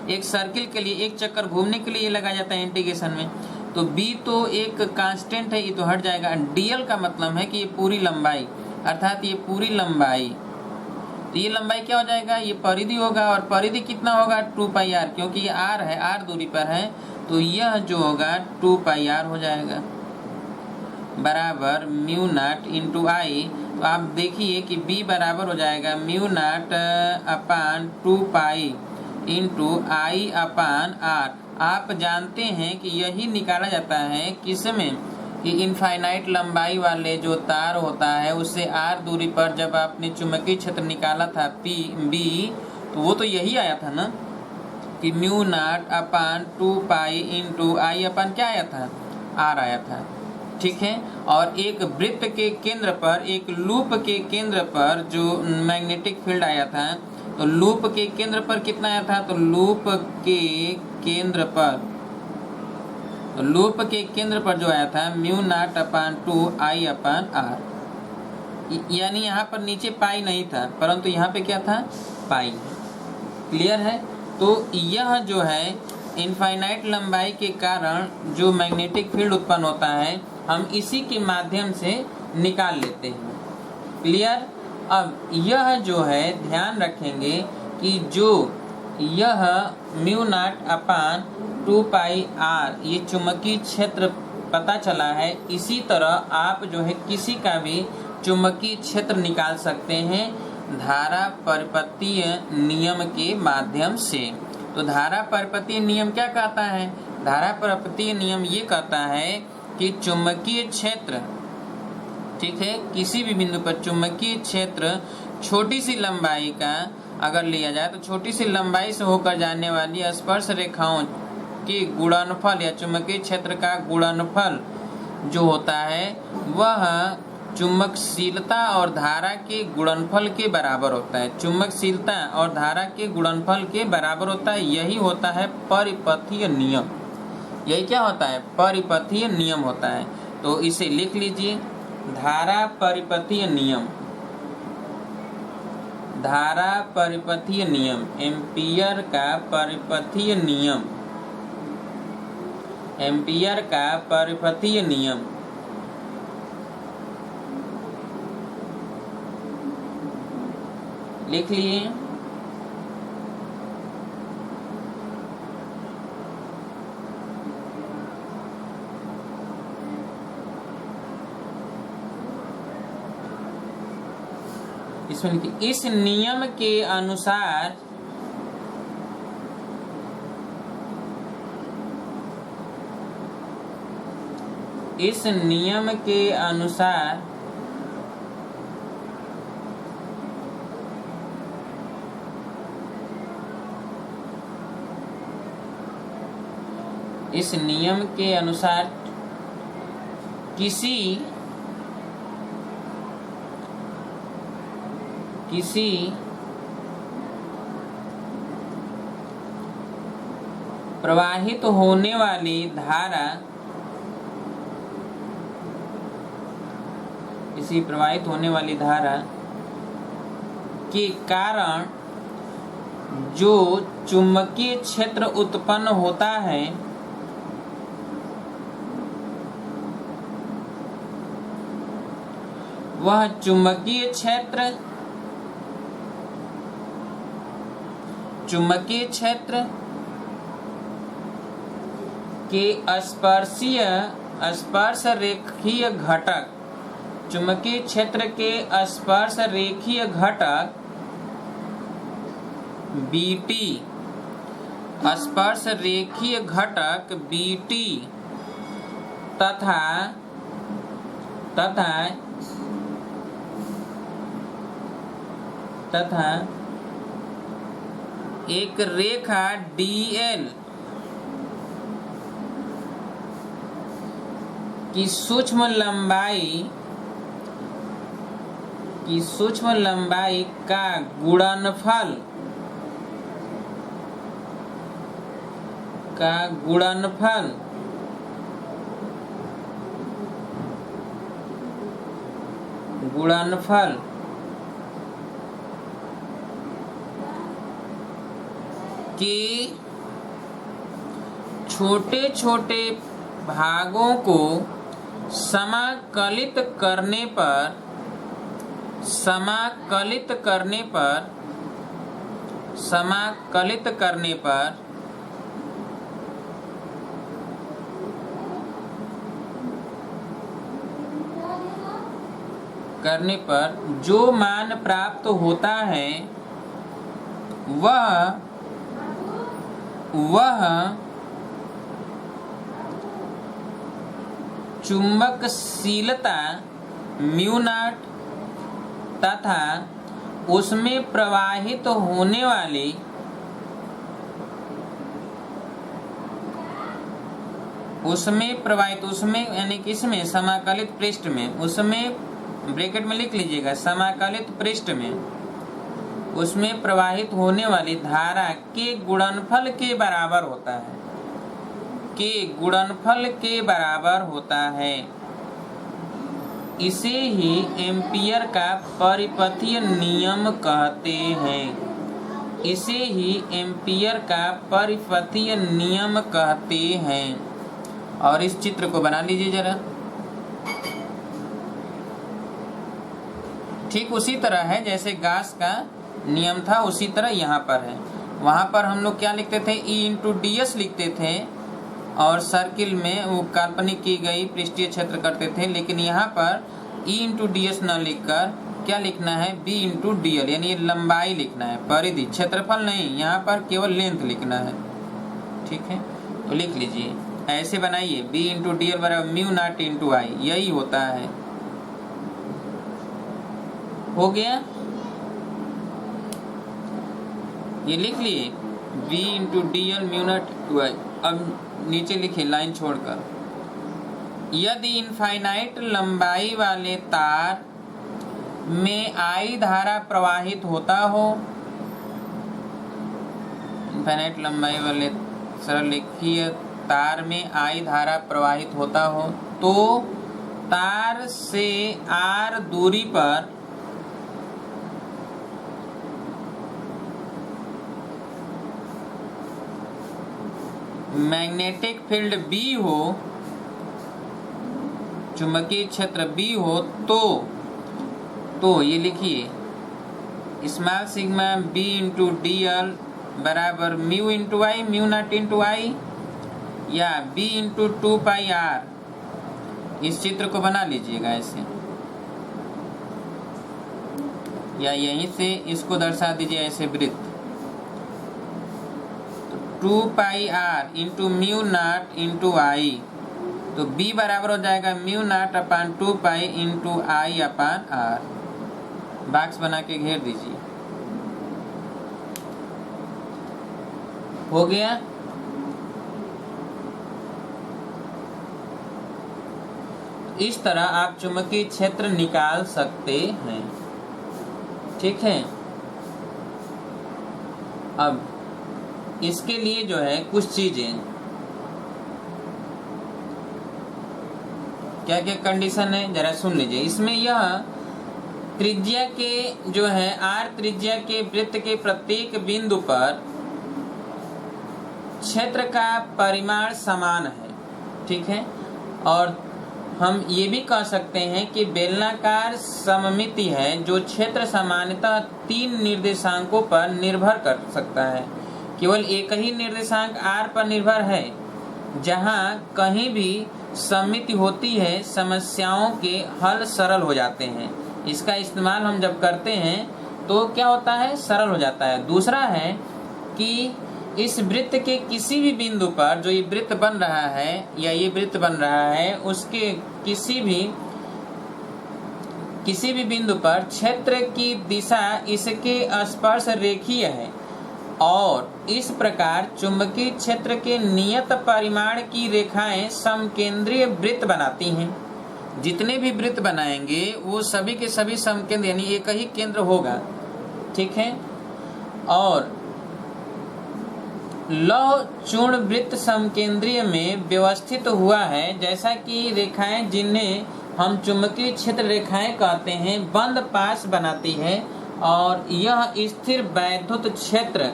एक सर्किल के लिए, एक चक्कर घूमने के लिए ये लगाया जाता है इंटीग्रेशन में। तो b तो एक कांस्टेंट है, ये तो हट जाएगा। dl का मतलब है कि ये पूरी लंबाई, अर्थात ये पूरी लंबाई, तो ये लंबाई क्या हो जाएगा, ये परिधि होगा, और परिधि कितना होगा 2πr, क्योंकि ये r है, r दूरी पर है, तो यह जो होगा 2πr हो जाएगा बराबर म्यू नॉट इंटू आई। तो आप देखिए कि b बराबर हो जाएगा mu naught upon 2π into I upon r। आप जानते हैं कि यही निकाला जाता है किसमें, कि इनफाइनाइट लंबाई वाले जो तार होता है उससे r दूरी पर जब आपने चुंबकीय क्षेत्र निकाला था b, तो वो तो यही आया था ना, कि mu naught upon 2π into I अपान क्या आया था, r आया था, ठीक है। और एक वृत्त के केंद्र पर, एक लूप के केंद्र पर जो मैग्नेटिक फील्ड आया था, तो लूप के केंद्र पर कितना आया था, तो लूप के केंद्र पर, तो लूप के केंद्र पर जो आया था म्यू नॉट अपान 2 अपान r, यानी यहाँ पर नीचे पाई नहीं था, परंतु यहाँ पे क्या था, पाई। क्लियर है। तो यह जो है इनफाइनाइट लंबाई के कारण जो मैग्नेटिक फील्ड उत्पन्न होता है, हम इसी के माध्यम से निकाल लेते हैं। क्लियर। अब यह जो है ध्यान रखेंगे कि जो यह म्यू नॉट अपान 2πr ये चुंबकीय क्षेत्र पता चला है, इसी तरह आप जो है किसी का भी चुंबकीय क्षेत्र निकाल सकते हैं धारा परिपतीय नियम के माध्यम से। तो धारा परिपतीय नियम क्या कहता है, धारा परिपतीय नियम ये कहता है कि चुंबकीय क्षेत्र, ठीक है, किसी भी बिंदु पर चुंबकीय क्षेत्र छोटी सी लंबाई का अगर लिया जाए, तो छोटी सी लंबाई से होकर जाने वाली स्पर्श रेखाओं के गुणनफल या चुंबकीय क्षेत्र का गुणनफल जो होता है वह चुंबकशीलता और धारा के गुणनफल के बराबर होता है। चुंबकशीलता और धारा के गुणनफल के बराबर होता है, यही होता है परिपथीय नियम। यही क्या होता है, परिपथीय नियम होता है। तो इसे लिख लीजिए, धारा परिपथीय नियम, धारा परिपथीय नियम, एम्पियर का परिपथीय नियम, एम्पियर का परिपथीय नियम। लिख लिए। इसमें लिखिए, इस नियम के अनुसार इस नियम के अनुसार इस नियम के अनुसार किसी प्रवाहित होने वाली धारा, किसी प्रवाहित होने वाली धारा के कारण जो चुंबकीय क्षेत्र उत्पन्न होता है वह चुंबकीय क्षेत्र के स्पर्श रेखीय घटक, चुंबकीय क्षेत्र के स्पर्श रेखीय घटक बीटी, स्पर्श रेखीय घटक बीटी तथा एक रेखा डीएल की सूक्ष्म लंबाई का गुणनफल के छोटे छोटे भागों को समाकलित करने पर जो मान प्राप्त होता है वह चुंबकशीलता म्यू नॉट तथा उसमें प्रवाहित होने वाली यानी कि इसमें समाकलित पृष्ठ में, उसमें ब्रैकेट में लिख लीजिएगा, समाकलित पृष्ठ में उसमें प्रवाहित होने वाली धारा के गुणनफल के बराबर होता है। इसे ही एम्पीयर का परिपथीय नियम कहते हैं। और इस चित्र को बना लीजिए जरा। ठीक उसी तरह है जैसे गॉस का नियम था, उसी तरह यहाँ पर है। वहाँ पर हम लोग क्या लिखते थे, E/ds लिखते थे और सर्किल में वो काल्पनिक की गई पृष्ठीय क्षेत्र करते थे। लेकिन यहाँ पर E/ds न लिखकर क्या लिखना है, B/dl, यानी ये लंबाई लिखना है, परिधि, क्षेत्रफल नहीं। यहाँ पर केवल लेंथ लिखना है। ठीक है, तो लिख लीजिए, ऐसे बनाइए, B/dl बराबर म्यू नॉट इंटू आई, यही होता है। हो गया, ये लिख लिए, B/dl म्यू नॉट इंटू आई। अब नीचे लिखिए लाइन छोड़कर, यदि इनफाइनाइट लंबाई वाले तार में आई धारा प्रवाहित होता हो, इनफाइनाइट लंबाई वाले सरल रेखीय तार में आई धारा प्रवाहित होता हो तो तार से r दूरी पर मैग्नेटिक फील्ड B हो, चुंबकीय क्षेत्र B हो, तो ये लिखिए, स्मॉल सिग्मा B/dl बराबर म्यू इंटू आई, म्यू नॉट इंटू आई, या B/2πr। इस चित्र को बना लीजिएगा ऐसे, या यहीं से इसको दर्शा दीजिए ऐसे वृत्त, 2πr into mu naught into I, तो B बराबर हो जाएगा mu naught upon 2π into I upon r। Box बना के घेर दीजिए। हो गया। इस तरह आप चुंबकीय क्षेत्र निकाल सकते हैं। ठीक है, अब इसके लिए जो है कुछ चीजें, क्या क्या कंडीशन है जरा सुन लीजिए। इसमें यह त्रिज्या के जो है r त्रिज्या के वृत्त के प्रत्येक बिंदु पर क्षेत्र का परिमाण समान है। ठीक है, और हम ये भी कह सकते हैं कि बेलनाकार सममिति है जो क्षेत्र सामान्यतः 3 निर्देशांकों पर निर्भर कर सकता है। केवल एक ही निर्देशांक r पर निर्भर है। जहां कहीं भी सममिति होती है समस्याओं के हल सरल हो जाते हैं। इसका इस्तेमाल हम जब करते हैं तो क्या होता है, सरल हो जाता है। दूसरा है कि इस वृत्त के किसी भी बिंदु पर जो ये वृत्त बन रहा है या ये वृत्त बन रहा है, उसके किसी भी बिंदु पर क्षेत्र की दिशा इसके स्पर्श रेखीय है। और इस प्रकार चुंबकीय क्षेत्र के नियत परिमाण की रेखाएं समकेंद्रीय वृत्त बनाती हैं। जितने भी वृत्त बनाएंगे वो सभी के सभी समकेंद्र यानी एक ही केंद्र होगा, ठीक है। और लौह चूर्ण वृत्त समकेंद्रीय में व्यवस्थित हुआ है, जैसा कि रेखाएं जिन्हें हम चुंबकीय क्षेत्र रेखाएं कहते हैं बंद पास बनाती है, और यह स्थिर वैद्युत क्षेत्र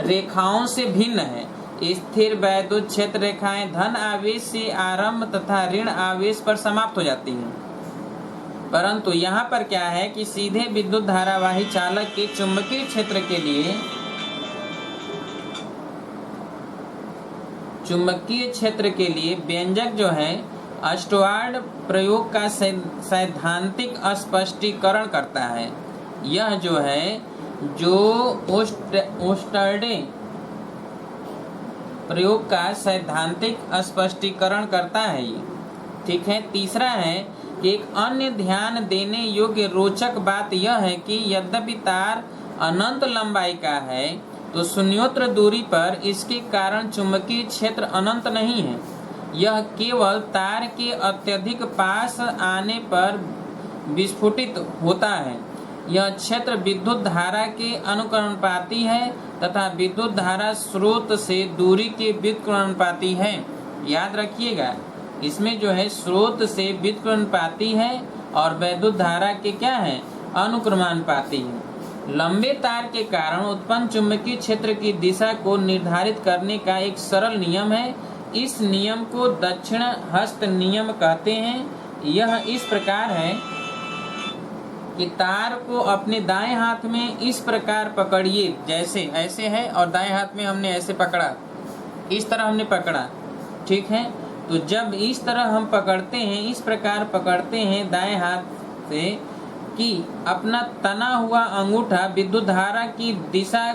रेखाओं से भिन्न है। स्थिर वैद्युत क्षेत्र रेखाएं धन आवेश से आरंभ तथा ऋण आवेश पर समाप्त हो जाती हैं, परंतु यहाँ पर क्या है कि सीधे विद्युत धारावाही चालक के चुंबकीय क्षेत्र के लिए व्यंजक जो है अस्टवार्ड प्रयोग का सैद्धांतिक स्पष्टीकरण करता है। यह जो है जो ओस्टर्डे प्रयोग का सैद्धांतिक स्पष्टीकरण करता है ये, ठीक है। तीसरा है कि एक अन्य ध्यान देने योग्य रोचक बात यह है कि यद्यपि तार अनंत लंबाई का है तो शून्योत्तर दूरी पर इसके कारण चुंबकीय क्षेत्र अनंत नहीं है। यह केवल तार के अत्यधिक पास आने पर विस्फोटित होता है। यह क्षेत्र विद्युत धारा के अनुकरणपाती है तथा विद्युत धारा स्रोत से दूरी के व्युत्क्रमणपाती है। याद रखिएगा, इसमें जो है स्रोत से व्युत्क्रमणपाती है और विद्युत धारा के क्या है, अनुक्रमानुपाती है। लंबे तार के कारण उत्पन्न चुंबकीय क्षेत्र की दिशा को निर्धारित करने का एक सरल नियम है। इस नियम को दक्षिण हस्त नियम कहते हैं। यह इस प्रकार है कि तार को अपने दाएं हाथ में इस प्रकार पकड़िए, जैसे ऐसे है और दाएं हाथ में हमने ऐसे पकड़ा, इस तरह हमने पकड़ा, ठीक है। तो जब इस तरह हम पकड़ते हैं, इस प्रकार पकड़ते हैं दाएं हाथ से कि अपना तना हुआ अंगूठा विद्युत धारा की दिशा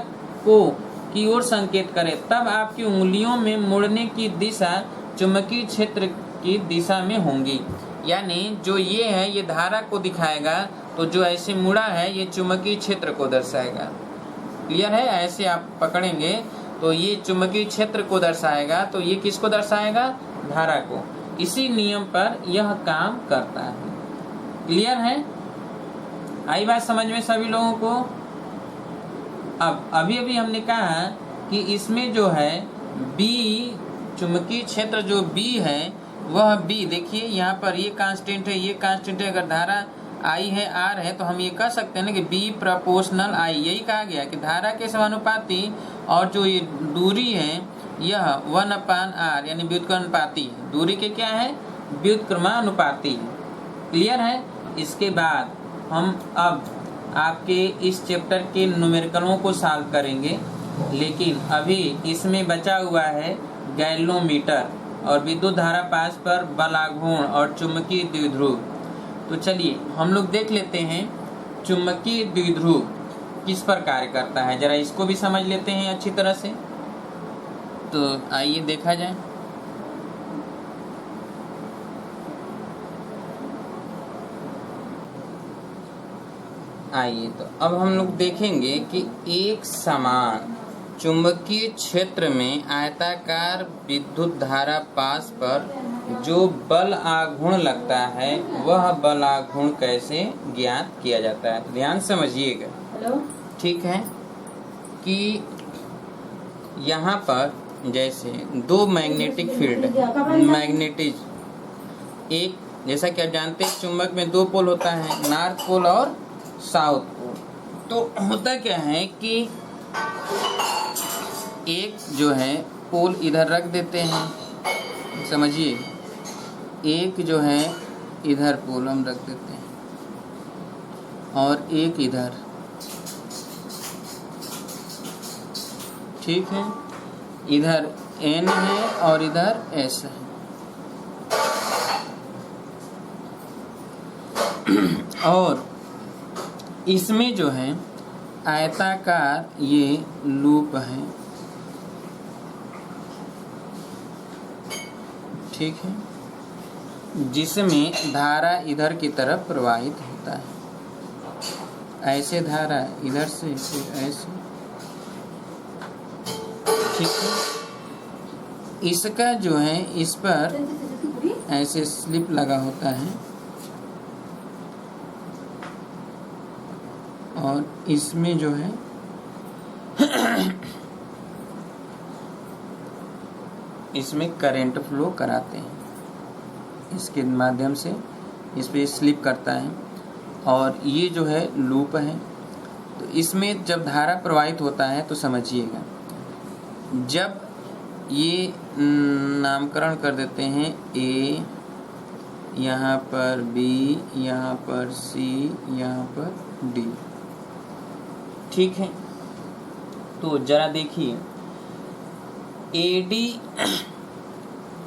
की ओर संकेत करे, तब आपकी उंगलियों में मुड़ने की दिशा चुंबकीय क्षेत्र की दिशा में होंगी। यानी जो ये है ये धारा को दिखाएगा, तो जो ऐसे मुड़ा है ये चुंबकीय क्षेत्र को दर्शाएगा। क्लियर है? ऐसे आप पकड़ेंगे तो ये चुंबकीय क्षेत्र को दर्शाएगा, तो ये किसको दर्शाएगा? धारा को। इसी नियम पर यह काम करता है। क्लियर है? आई बात समझ में सभी लोगों को? अब अभी हमने कहा कि इसमें जो है B चुंबकीय क्षेत्र जो B है वह B, देखिए यहाँ पर ये कांस्टेंट है, ये कांस्टेंट है। अगर धारा I है, R है, तो हम ये कह सकते हैं ना कि B प्रोपोर्शनल I। यही कहा गया कि धारा के समानुपाती और जो ये दूरी है यह 1/R यानी व्युत्क्रमानुपाती है। दूरी के क्या है? व्युत्क्रमानुपाती। क्लियर है? इसके बाद हम अब आपके इस चैप्टर के न्यूमेरिकलों को सॉल्व करेंगे, लेकिन अभी इसमें बचा हुआ है गैल्वेनोमीटर और विद्युत धारा पास पर बलाघूर्ण और चुंबकीय द्विध्रुव। तो चलिए हम लोग देख लेते हैं चुंबकीय द्विध्रुव किस पर कार्य करता है, जरा इसको भी समझ लेते हैं अच्छी तरह से। तो आइए देखा जाए। आइए तो अब हम लोग देखेंगे कि एक समान चुंबकीय क्षेत्र में आयताकार विद्युत धारा पास पर जो बल आघूर्ण लगता है वह बल आघूर्ण कैसे ज्ञात किया जाता है। ध्यान समझिएगा, ठीक है। कि यहाँ पर जैसे दो मैग्नेटिक फील्ड, मैग्नेटिज, एक जैसा कि आप जानते हैं चुंबक में दो पोल होता है, नॉर्थ पोल और साउथ पोल। तो होता क्या है कि एक जो है पोल इधर रख देते हैं, समझिए, एक जो है इधर पोल हम रख देते हैं और एक इधर, ठीक है। इधर N है और इधर S है। और इसमें जो है आयताकार ये लूप है, ठीक है, जिसमें धारा इधर की तरफ प्रवाहित होता है। ऐसे धारा इधर से फिर ऐसे, ठीक है। इसका जो है इस पर ऐसे स्लिप लगा होता है और इसमें जो है इसमें करंट फ्लो कराते हैं, इसके माध्यम से इस पे स्लिप करता है और ये जो है लूप है। तो इसमें जब धारा प्रवाहित होता है तो समझिएगा, जब ये नामकरण कर देते हैं A, यहाँ पर B, यहाँ पर C, यहाँ पर D, ठीक है। तो जरा देखिए AD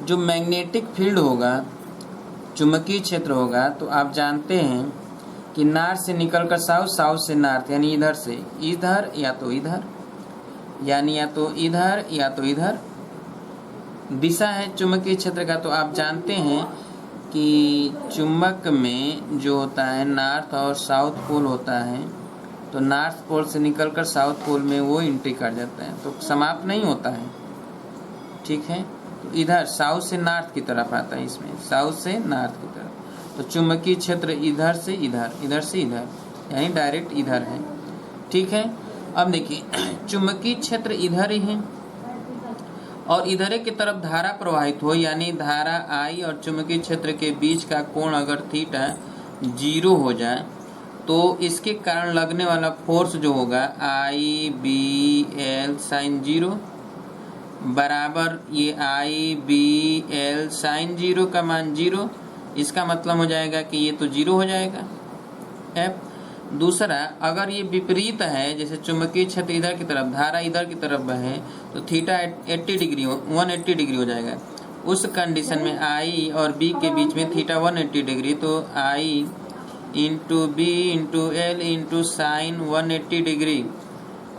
जो मैग्नेटिक फील्ड होगा, चुंबकीय क्षेत्र होगा, तो आप जानते हैं कि नॉर्थ से निकलकर साउथ, साउथ से नॉर्थ, यानी इधर से इधर या तो इधर, यानी या तो इधर या तो इधर दिशा है चुंबकीय क्षेत्र का। तो आप जानते हैं कि चुंबक में जो होता है नॉर्थ और साउथ पोल होता है, तो नॉर्थ पोल से निकलकर साउथ पोल में वो एंट्री कर जाता है, तो समाप्त नहीं होता है, ठीक है। तो इधर साउथ से नॉर्थ की तरफ आता है, इसमें साउथ से नॉर्थ की तरफ, तो चुंबकीय क्षेत्र इधर से इधर, इधर से इधर, यानी डायरेक्ट इधर है, ठीक है। अब देखिए चुंबकीय क्षेत्र इधर ही है और इधर की तरफ धारा प्रवाहित हो, यानी धारा I और चुंबकीय क्षेत्र के बीच का कोण अगर थीटा 0 हो जाए तो इसके कारण लगने वाला फोर्स जो होगा IBL sin 0 बराबर ये IBL sin 0 का मान 0, इसका मतलब हो जाएगा कि ये तो 0 हो जाएगा F। दूसरा, अगर ये विपरीत है, जैसे चुंबकीय क्षेत्र इधर की तरफ, धारा इधर की तरफ बहे, तो थीटा 80 डिग्री 180 डिग्री हो जाएगा। उस कंडीशन में I और B के बीच में थीटा 180 डिग्री, तो I into B into L into sine 180 degree,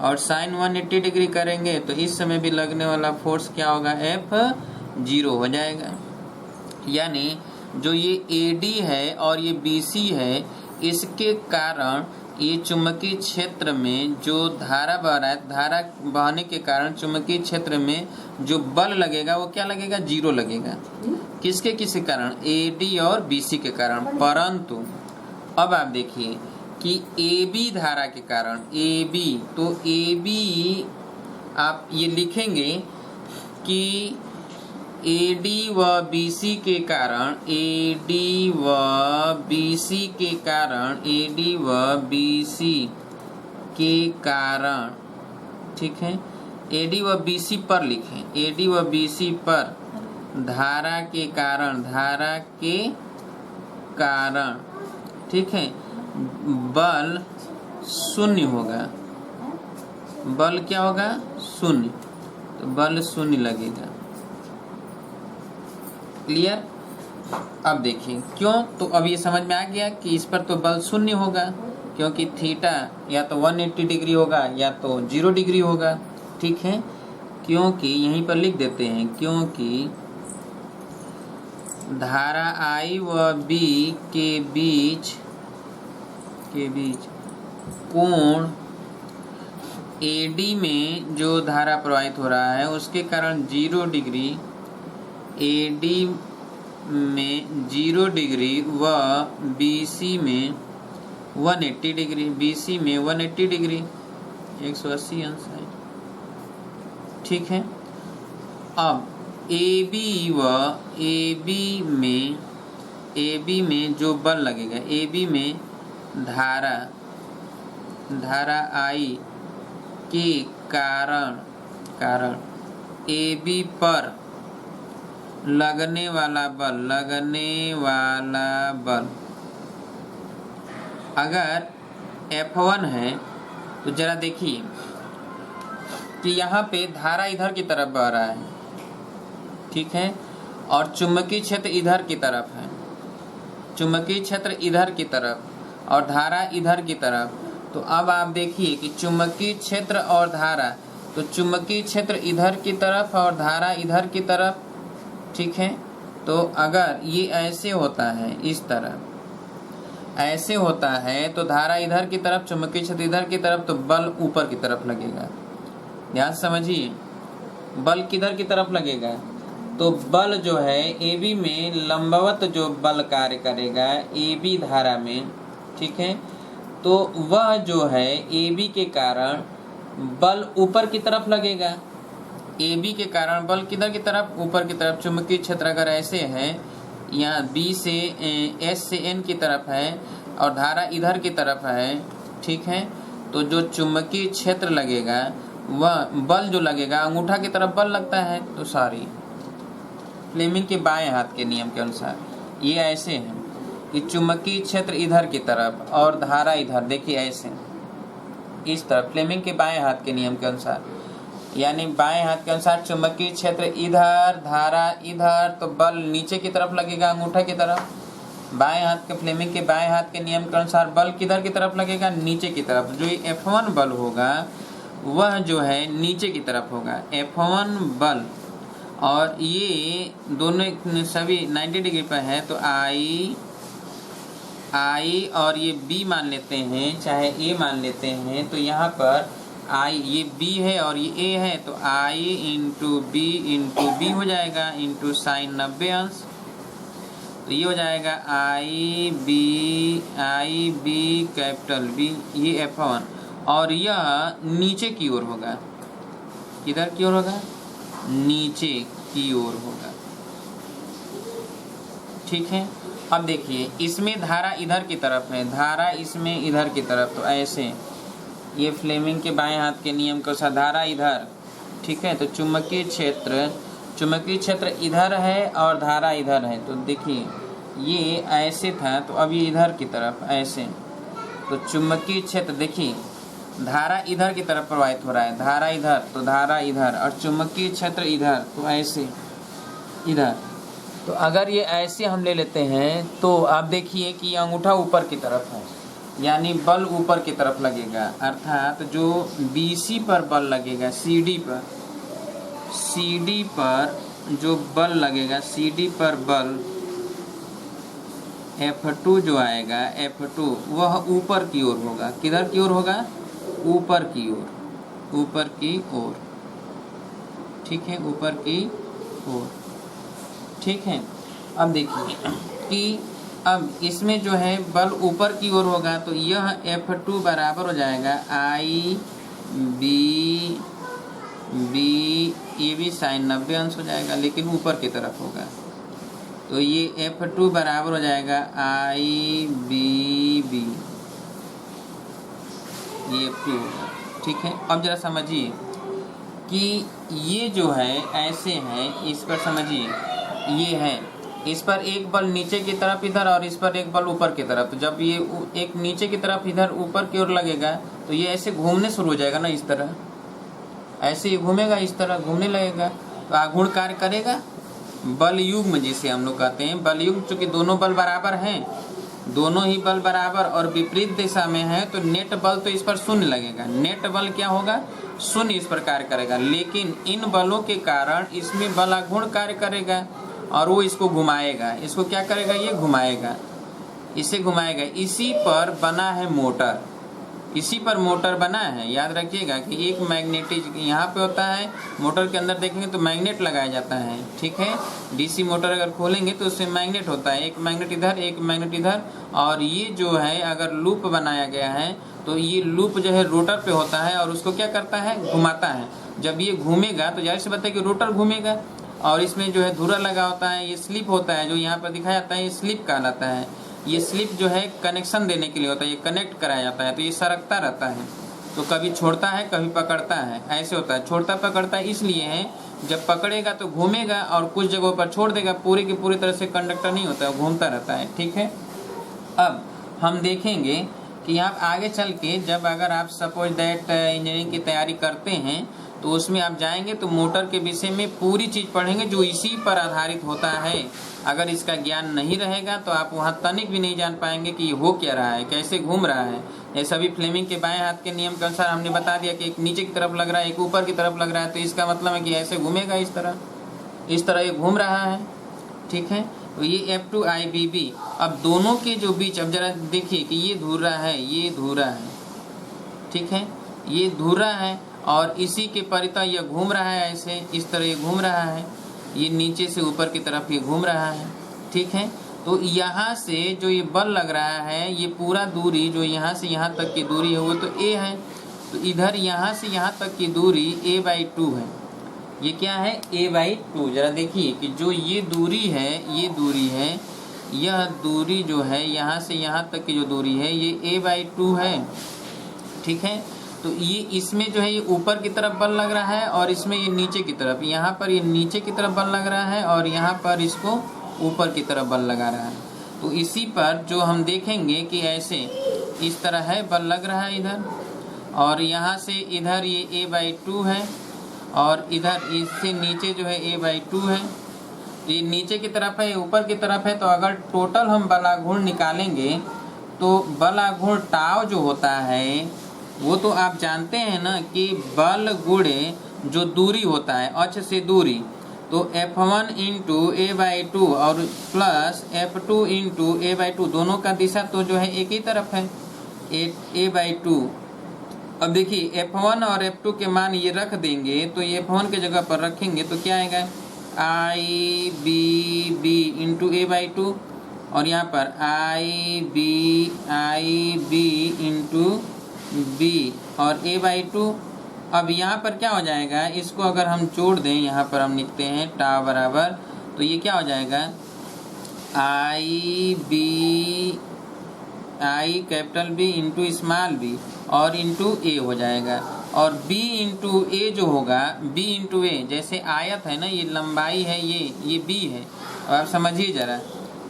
और साइन 180 डिग्री करेंगे तो इस समय भी लगने वाला फोर्स क्या होगा, F 0 हो जाएगा। यानी जो ये AD है और ये BC है, इसके कारण ये चुंबकीय क्षेत्र में जो धारा बह रहा है, धारा बहने के कारण चुंबकीय क्षेत्र में जो बल लगेगा वो क्या लगेगा, 0 लगेगा। किसके किसके कारण, AD और BC के कारण। परंतु अब आप देखिए कि AB धारा के कारण, AB, तो AB आप ये लिखेंगे कि AD व BC के कारण, AD व BC के कारण, AD व BC के कारण, ठीक है। AD व BC पर लिखें, AD व BC पर धारा के कारण, धारा के कारण, ठीक है, बल 0 होगा। बल क्या होगा, 0, तो बल 0 लगेगा। क्लियर। अब देखिए क्यों, तो अब ये समझ में आ गया कि इस पर तो बल 0 होगा, क्योंकि थीटा या तो 180 डिग्री होगा या तो 0 डिग्री होगा, ठीक है। क्योंकि यहीं पर लिख देते हैं, क्योंकि धारा I व B के बीच कोण AD में जो धारा प्रवाहित हो रहा है उसके कारण 0 डिग्री, AD में 0 डिग्री व BC में 180 डिग्री, BC में 180 डिग्री, 180 अंश है, ठीक है। अब AB में जो बल लगेगा, AB में धारा I के कारण AB पर लगने वाला बल अगर F1 है, तो जरा देखिए कि यहाँ पे धारा इधर की तरफ बह रहा है, ठीक है, और चुंबकीय क्षेत्र इधर की तरफ है, चुंबकीय क्षेत्र इधर की तरफ और धारा इधर की तरफ। तो अब आप देखिए कि चुंबकीय क्षेत्र और धारा, तो चुंबकीय क्षेत्र इधर की तरफ और धारा इधर की तरफ, ठीक है। तो अगर ये ऐसे होता है, इस तरह ऐसे होता है, तो धारा इधर की तरफ, चुंबकीय क्षेत्र इधर की तरफ, तो बल ऊपर की तरफ लगेगा। ध्यान समझिए, बल किधर की तरफ लगेगा, तो बल जो है AB में लंबवत जो बल कार्य करेगा AB धारा में, ठीक है, तो वह जो है AB के कारण बल ऊपर की तरफ लगेगा। AB के कारण बल किधर की तरफ, ऊपर की तरफ। चुंबकीय क्षेत्र अगर ऐसे है, यहाँ B से S से N की तरफ है और धारा इधर की तरफ है, ठीक है, तो जो चुंबकीय क्षेत्र लगेगा वह बल जो लगेगा अंगूठा की तरफ बल लगता है। तो सॉरी, फ्लेमिंग के बाएं हाथ के नियम के अनुसार ये ऐसे है कि चुंबकीय क्षेत्र इधर की तरफ और धारा इधर, देखिए ऐसे इस तरफ, फ्लेमिंग के बाएं हाथ के नियम के अनुसार, यानी बाएं हाथ के अनुसार चुंबकीय क्षेत्र इधर, धारा इधर, तो बल नीचे की तरफ लगेगा अंगूठा की तरफ। बाएं हाथ के, फ्लेमिंग के बाएं हाथ के नियम के अनुसार बल किधर की तरफ लगेगा, नीचे की तरफ। जो F1 बल होगा वह जो है नीचे की तरफ होगा, F1 बल, और ये दोनों सभी 90 डिग्री पर है, तो I और ये B मान लेते हैं, चाहे A मान लेते हैं, तो यहाँ पर I, ये B है और ये A है, तो I इंटू B हो जाएगा, इंटू साइन 90 अंश, तो ये हो जाएगा I B कैपिटल B, ये F1, और यह नीचे की ओर होगा। किधर की ओर होगा, नीचे की ओर होगा, ठीक है। अब देखिए इसमें धारा इधर की तरफ है, धारा इसमें इधर की तरफ, तो ऐसे ये फ्लेमिंग के बाएं हाथ के नियम के अनुसार धारा इधर, ठीक है, तो चुंबकीय क्षेत्र इधर है और धारा इधर है। तो देखिए ये ऐसे था, तो अभी इधर की तरफ ऐसे, तो चुंबकीय क्षेत्र देखिए धारा इधर की तरफ प्रवाहित हो रहा है, धारा इधर, तो धारा इधर, और चुंबकीय क्षेत्र इधर, तो ऐसे इधर। तो अगर ये ऐसे हम ले लेते हैं तो आप देखिए कि ये अंगूठा ऊपर की तरफ है, यानी बल ऊपर की तरफ लगेगा, अर्थात जो BC पर बल लगेगा, CD पर जो बल लगेगा, CD पर बल F2 जो आएगा, F2 वह ऊपर की ओर होगा। किधर की ओर होगा, ऊपर की ओर, ठीक है, ऊपर की ओर, ठीक है। अब देखिए कि अब इसमें जो है बल ऊपर की ओर होगा, तो यह F2 बराबर हो जाएगा ये भी साइन 90 अंश हो जाएगा, लेकिन ऊपर की तरफ होगा, तो ये F2 बराबर हो जाएगा IBB, ये F2 होगा, ठीक है। अब जरा समझिए कि ये जो है ऐसे है, इस पर समझिए, ये है, इस पर एक बल नीचे की तरफ इधर और इस पर एक बल ऊपर की तरफ। तो जब ये एक नीचे की तरफ इधर ऊपर की ओर लगेगा तो ये ऐसे घूमने शुरू हो जाएगा ना, इस तरह ऐसे ही घूमेगा, इस तरह घूमने लगेगा, तो आघूर्ण कार्य करेगा। बल युग्म जिसे हम लोग कहते हैं, बल युग्म, चूंकि दोनों बल बराबर हैं, दोनों ही बल बराबर और विपरीत दिशा में है, तो नेट बल तो इस पर शून्य लगेगा। नेट बल क्या होगा, शून्य इस पर कार्य करेगा, लेकिन इन बलों के कारण इसमें बल आघूर्ण कार्य करेगा और वो इसको घुमाएगा। इसको क्या करेगा, ये घुमाएगा, इसे घुमाएगा। इसी पर बना है मोटर, इसी पर मोटर बना है। याद रखिएगा कि एक मैग्नेटिक यहाँ पे होता है, मोटर के अंदर देखेंगे तो मैग्नेट लगाया जाता है, ठीक है। डीसी मोटर अगर खोलेंगे तो उसमें मैग्नेट होता है, एक मैग्नेट इधर, एक मैग्नेट इधर, और ये जो है अगर लूप बनाया गया है तो ये लूप जो है रोटर पे होता है और उसको क्या करता है, घुमाता है। जब ये घूमेगा तो जाहिर सी बात है कि रोटर घूमेगा, और इसमें जो है धुरा लगा होता है, ये स्लिप होता है, जो यहाँ पर दिखाया जाता है ये स्लिप कहलाता है। ये स्लिप जो है कनेक्शन देने के लिए होता है, ये कनेक्ट कराया जाता है, तो ये सरकता रहता है, तो कभी छोड़ता है कभी पकड़ता है, ऐसे होता है। छोड़ता पकड़ता इसलिए है, जब पकड़ेगा तो घूमेगा और कुछ जगहों पर छोड़ देगा, पूरी की पूरी तरह से कंडक्टर नहीं होता है, घूमता रहता है, ठीक है। अब हम देखेंगे कि यहाँ आगे चल के जब अगर आप सपोज दैट इंजीनियरिंग की तैयारी करते हैं तो उसमें आप जाएंगे तो मोटर के विषय में पूरी चीज़ पढ़ेंगे जो इसी पर आधारित होता है। अगर इसका ज्ञान नहीं रहेगा तो आप वहाँ तनिक भी नहीं जान पाएंगे कि ये हो क्या रहा है, कैसे घूम रहा है। ये सभी फ्लेमिंग के बाएं हाथ के नियम के अनुसार हमने बता दिया कि एक नीचे की तरफ लग रहा है, एक ऊपर की तरफ लग रहा है, तो इसका मतलब है कि ऐसे घूमेगा, इस तरह ये घूम रहा है, ठीक है। तो ये F2 IBB। अब दोनों के जो बीच, अब जरा देखिए कि ये धुरा है, ये धुरा है, ठीक है, ये धुरा है और इसी के परितः यह घूम रहा है, ऐसे इस तरह ये घूम रहा है, ये नीचे से ऊपर की तरफ ये घूम रहा है। ठीक है, तो यहाँ से जो ये बल लग रहा है, ये पूरा दूरी जो यहाँ से यहाँ तक की दूरी है वो तो a है, तो इधर यहाँ से यहाँ तक की दूरी a/2 है। ये क्या है? a/2। जरा देखिए कि जो ये दूरी है, ये दूरी है, यह दूरी जो है यहाँ से यहाँ तक की जो दूरी है ये a/2 है। ठीक है, तो ये इसमें जो है ये ऊपर की तरफ बल लग रहा है और इसमें ये नीचे की तरफ, यहाँ पर ये नीचे की तरफ बल लग रहा है और यहाँ पर इसको ऊपर की तरफ बल लगा रहा है। तो इसी पर जो हम देखेंगे कि ऐसे इस तरह है बल लग रहा है इधर, और यहाँ से इधर ये a/2 है और इधर इससे नीचे जो है a/2 है। ये नीचे की तरफ है, ऊपर की तरफ है। तो अगर टोटल हम बलाघूर्ण निकालेंगे तो बलाघूर्ण टाव जो होता है वो तो आप जानते हैं ना कि बल गुणे जो दूरी होता है, अक्ष से दूरी, तो F1 इंटू a/2 और प्लस F2 इंटू a/2, दोनों का दिशा तो जो है एक ही तरफ है, a/2। अब देखिए F1 और F2 के मान ये रख देंगे, तो ये F1 के जगह पर रखेंगे तो क्या आएगा? IB इंटू a/2 और यहाँ पर IB इंटू b और a/2। अब यहाँ पर क्या हो जाएगा? इसको अगर हम जोड़ दें, यहाँ पर हम लिखते हैं टाव बराबर, तो ये क्या हो जाएगा? I capital B into small b और इंटू a हो जाएगा। और b इंटू a जो होगा, b इंटू a, जैसे आयत है ना, ये लंबाई है, ये b है। अब आप समझिए जरा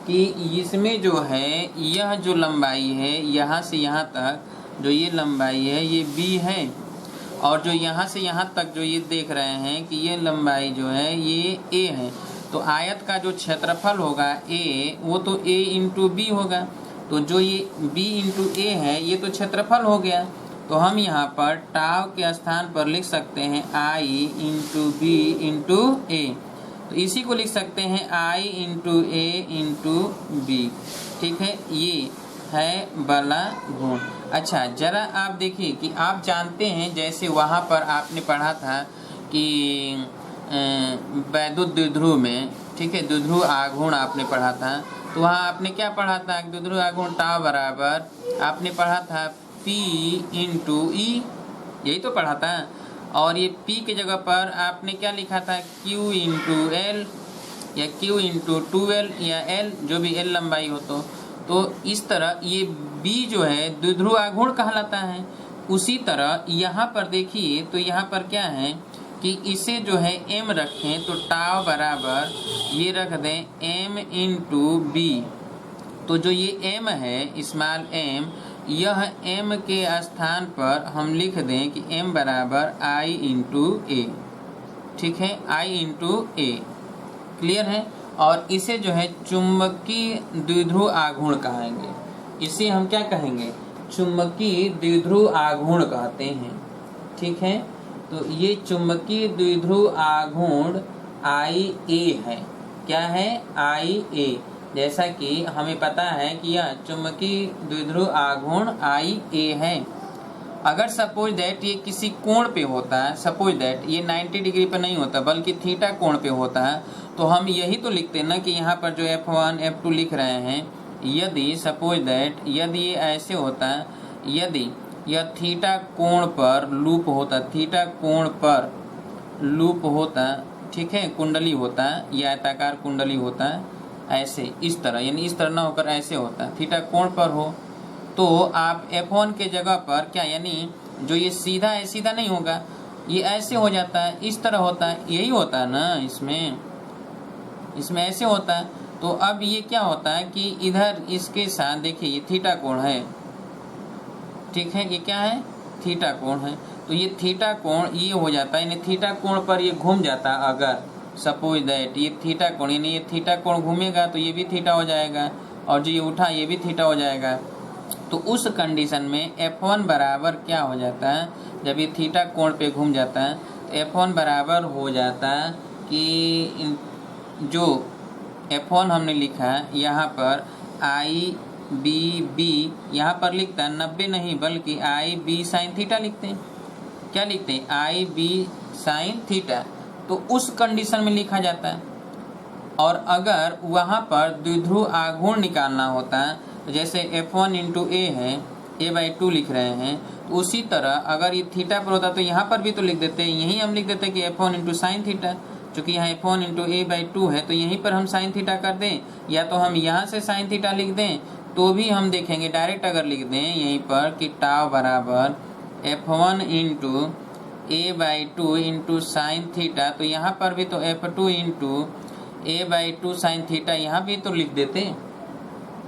कि इसमें जो है यह जो लंबाई है यहाँ से यहाँ तक जो ये लंबाई है ये b है, और जो यहाँ से यहाँ तक जो ये देख रहे हैं कि ये लंबाई जो है ये a है। तो आयत का जो क्षेत्रफल होगा a, वो तो a इंटू b होगा। तो जो ये b इंटू a है ये तो क्षेत्रफल हो गया। तो हम यहाँ पर टाव के स्थान पर लिख सकते हैं I into b into a। तो इसी को लिख सकते हैं I into a into b। ठीक है, ये है बलाघूर्ण। अच्छा, जरा आप देखिए कि आप जानते हैं जैसे वहाँ पर आपने पढ़ा था कि वैद्युत द्विध्रुव में, ठीक है, द्विध्रुव आघूर्ण आपने पढ़ा था। तो वहाँ आपने क्या पढ़ा था? द्विध्रुव आघूर्ण टाव बराबर आपने पढ़ा था P इंटू E, यही तो पढ़ा था। और ये P के जगह पर आपने क्या लिखा था? Q इंटू L या Q इंटू 2L या L, जो भी L लंबाई हो। तो इस तरह ये B जो है द्विध्रुव आघूर्ण कहलाता है। उसी तरह यहाँ पर देखिए, तो यहाँ पर क्या है कि इसे जो है M रखें, तो टाव बराबर ये रख दें M इंटू B। तो जो ये M है, स्मॉल m, यह M के स्थान पर हम लिख दें कि M बराबर I इंटू A। ठीक है, I इंटू A। क्लियर है? और इसे जो है चुंबकीय द्विध्रुव आघूर्ण कहेंगे। इसे हम क्या कहेंगे? चुंबकीय द्विध्रुव आघूर्ण कहते हैं। ठीक है, तो ये चुंबकीय द्विध्रुव आघूर्ण IA है। क्या है? IA। जैसा कि हमें पता है कि यह चुंबकीय द्विध्रुव आघूर्ण IA है। अगर सपोज दैट ये किसी कोण पे होता है, सपोज दैट ये 90 डिग्री पे नहीं होता बल्कि थीटा कोण पे होता है, तो हम यही तो लिखते हैं ना कि यहाँ पर जो F1 F2 लिख रहे हैं, यदि सपोज दैट यदि ये ऐसे होता है, यदि यह थीटा कोण पर लूप होता, थीटा कोण पर लूप होता, ठीक है, कुंडली होता है, यह आयताकार कुंडली होता है, ऐसे इस तरह, यानी इस तरह ना होकर ऐसे होता है, थीटा कोण पर हो, तो आप F1 के जगह पर क्या, यानी जो ये सीधा है, सीधा नहीं होगा, ये ऐसे हो जाता है, इस तरह होता है, यही होता है ना, इसमें ऐसे होता है। तो अब ये क्या होता है कि इधर इसके साथ देखिए ये थीटा कोण है, ठीक है, ये क्या है? थीटा कोण है। तो ये थीटा कोण ये हो जाता है, यानी थीटा कोण पर ये घूम जाता है। अगर सपोज दैट ये थीटा कोण, यानी ये थीटा कोण घूमेगा तो ये भी थीटा हो जाएगा, और जो ये उठा ये भी थीटा हो जाएगा। तो उस कंडीशन में F1 बराबर क्या हो जाता है? जब ये थीटा कोण पे घूम जाता है तो F1 बराबर हो जाता है कि जो F1 हमने लिखा है यहाँ पर IBB, यहाँ पर लिखता है 90 नहीं बल्कि IB साइन थीटा लिखते हैं। क्या लिखते हैं, आई बी साइन थीटा, तो उस कंडीशन में लिखा जाता है। और अगर वहाँ पर द्विध्रुव आघूर्ण निकालना होता है, तो जैसे F1 इंटू ए है, a/2 लिख रहे हैं, तो उसी तरह अगर ये थीटा पर होता तो यहाँ पर भी तो लिख देते हैं, यहीं हम लिख देते हैं कि F1 इंटू साइन थीटा, चूँकि यहाँ F1 इंटू a/2 है तो यहीं पर हम साइन थीटा कर दें, या तो हम यहाँ से साइन थीटा लिख दें तो भी हम देखेंगे। डायरेक्ट अगर लिख दें यहीं पर कि टाव बराबर F1 into a/2 into sine theta, तो यहाँ पर भी तो F2 into a/2 sine theta यहाँ भी तो लिख देते।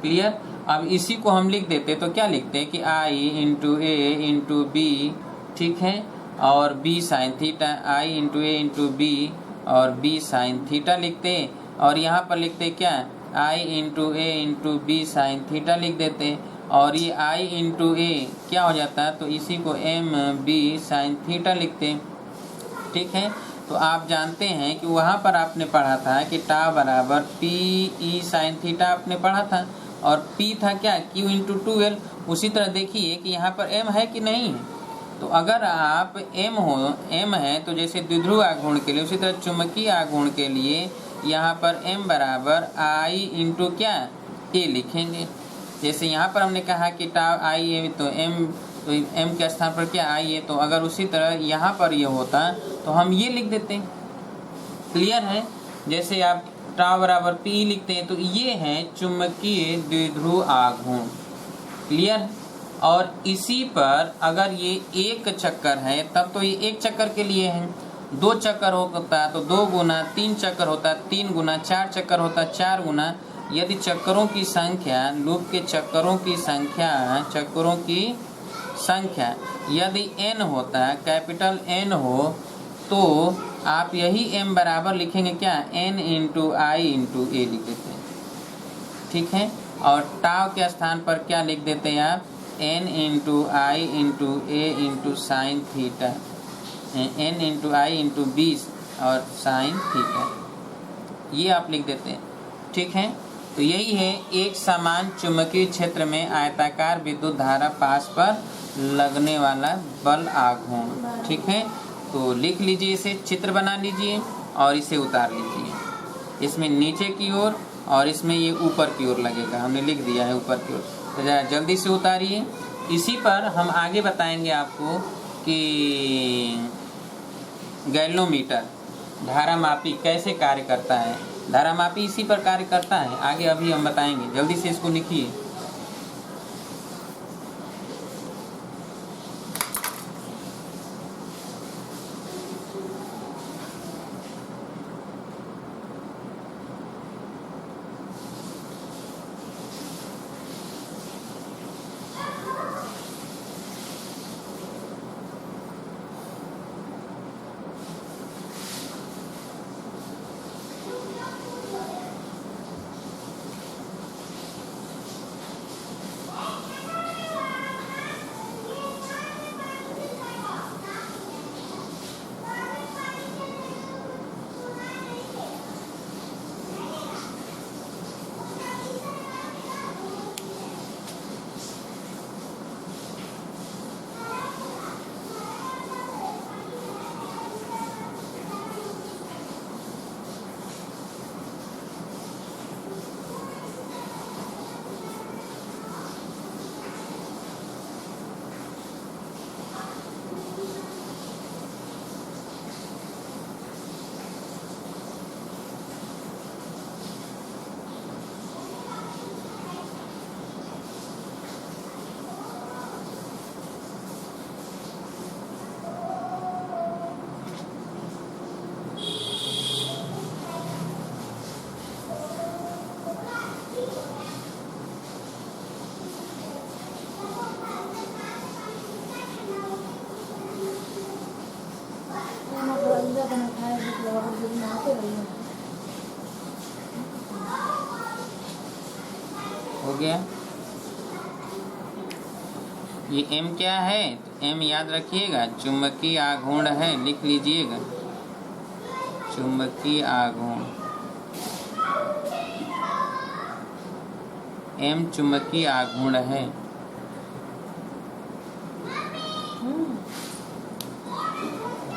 क्लियर। अब इसी को हम लिख देते तो क्या लिखते हैं कि आई इंटू ए इंटू बी, ठीक है, और B sine theta, I into A into B और बी साइन थीटा लिखते, और यहाँ पर लिखते क्या, आई into A into B sine theta लिख देते, और ये आई इंटू ए क्या हो जाता है, तो इसी को एम बी साइन थीटा लिखते। ठीक है, तो आप जानते हैं कि वहाँ पर आपने पढ़ा था कि टा बराबर पी ई साइन थीटा आपने पढ़ा था, और पी था क्या, क्यू इंटू 2l। उसी तरह देखिए कि यहाँ पर एम है कि नहीं है, तो अगर आप एम है तो जैसे द्विध्रुव आघूर्ण के लिए, उसी तरह चुंबकीय आघूर्ण के लिए यहाँ पर एम बराबर आई इंटू क्या, ए लिखेंगे। जैसे यहाँ पर हमने कहा कि टा आई है तो एम के स्थान पर क्या, आई है, तो अगर उसी तरह यहाँ पर ये होता तो हम ये लिख देते हैं। क्लियर है। जैसे आप टा बराबर पी लिखते हैं तो ये है चुंबकीय द्विध्रुव आघूर्ण। क्लियर। और इसी पर अगर ये एक चक्कर है तब तो ये एक चक्कर के लिए है, दो चक्कर होता है तो 2 गुना, 3 चक्कर होता है 3 गुना, 4 चक्कर होता है 4 गुना। यदि चक्करों की संख्या, लूप के चक्करों की संख्या यदि n होता है, कैपिटल N हो, तो आप यही m बराबर लिखेंगे क्या, n इंटू आई इंटू ए लिख देते हैं। ठीक है, और टाव के स्थान पर क्या लिख देते हैं आप, n into I into A into sine theta, n into I into B और साइन थीटा, ये आप लिख देते हैं। ठीक है, तो यही है एक समान चुंबकीय क्षेत्र में आयताकार विद्युत धारा पास पर लगने वाला बल आघूर्ण। ठीक है, तो लिख लीजिए, इसे चित्र बना लीजिए और इसे उतार लीजिए। इसमें नीचे की ओर और इसमें ये ऊपर की ओर लगेगा, हमने लिख दिया है ऊपर की ओर, तो जरा जल्दी से उतारिए। इसी पर हम आगे बताएंगे आपको कि गैल्वेनोमीटर धारामापी कैसे कार्य करता है। धारामापी इसी पर कार्य करता है, आगे अभी हम बताएंगे। जल्दी से इसको लिखिए। हो गया। ये m क्या है, m याद रखिएगा, चुंबकीय आघूर्ण है, लिख लीजिएगा चुंबकीय आघूर्ण। m चुंबकीय आघूर्ण है।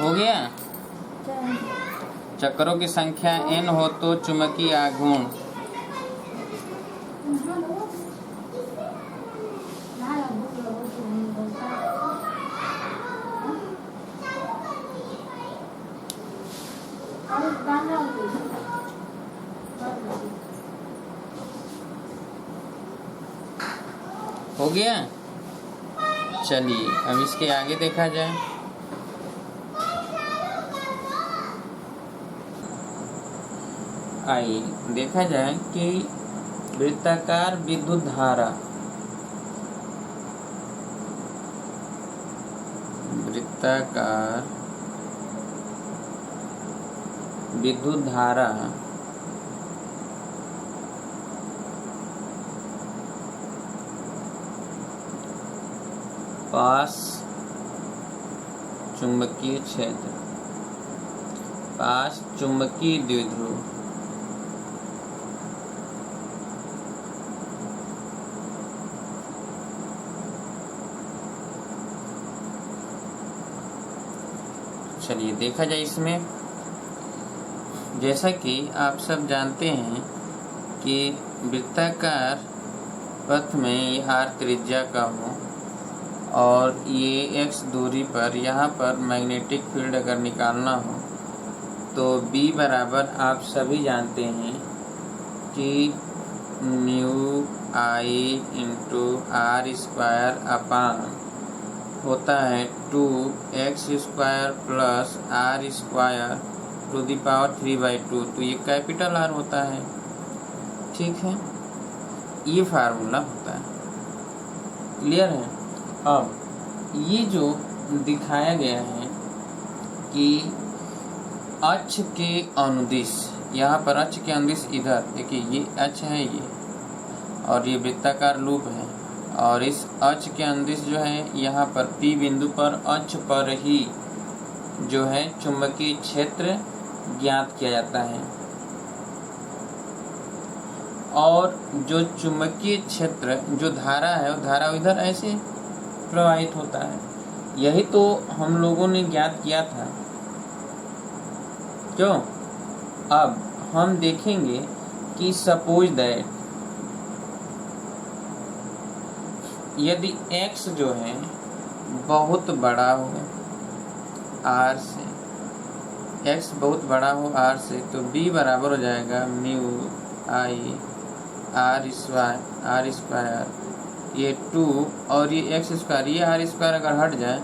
हो गया। चक्रों की संख्या n हो तो चुंबकीय आघूर्ण हो गया। चलिए अब इसके आगे देखा जाए। आइए देखा जाए कि वृत्ताकार विद्युत धारा पास चुंबकीय क्षेत्र, पास चुंबकीय द्विध्रुव चलिए देखा जाए इसमें। जैसा कि आप सब जानते हैं कि वृत्ताकार पथ में ये r त्रिज्या का हो और ये x दूरी पर यहाँ पर मैग्नेटिक फील्ड अगर निकालना हो तो B बराबर आप सभी जानते हैं कि mu I into R square upon होता है 2x square plus R square to the power 3/2। तो ये कैपिटल R होता है, ठीक है, ये फार्मूला होता है। क्लियर है। अब ये जो दिखाया गया है कि अक्ष के अनुदिश, यहाँ पर अक्ष के अनुदिश इधर देखिए, ये अक्ष है ये, और ये वृत्ताकार लूप है, और इस अक्ष के अनुदिश जो है यहाँ पर P बिंदु पर अक्ष पर ही जो है चुंबकीय क्षेत्र ज्ञात किया जाता है, और जो चुंबकीय क्षेत्र जो धारा है वो धारा इधर ऐसे प्रवाहित होता है। यही तो हम लोगों ने ज्ञात किया था, क्यों। अब हम देखेंगे कि सपोज दैट यदि x जो है बहुत बड़ा हो r से, x बहुत बड़ा हो r से, तो b बराबर हो जाएगा म्यू आई आर स्क्वायर, ये 2 और ये x स्क्वायर, ये r स्क्वायर अगर हट जाए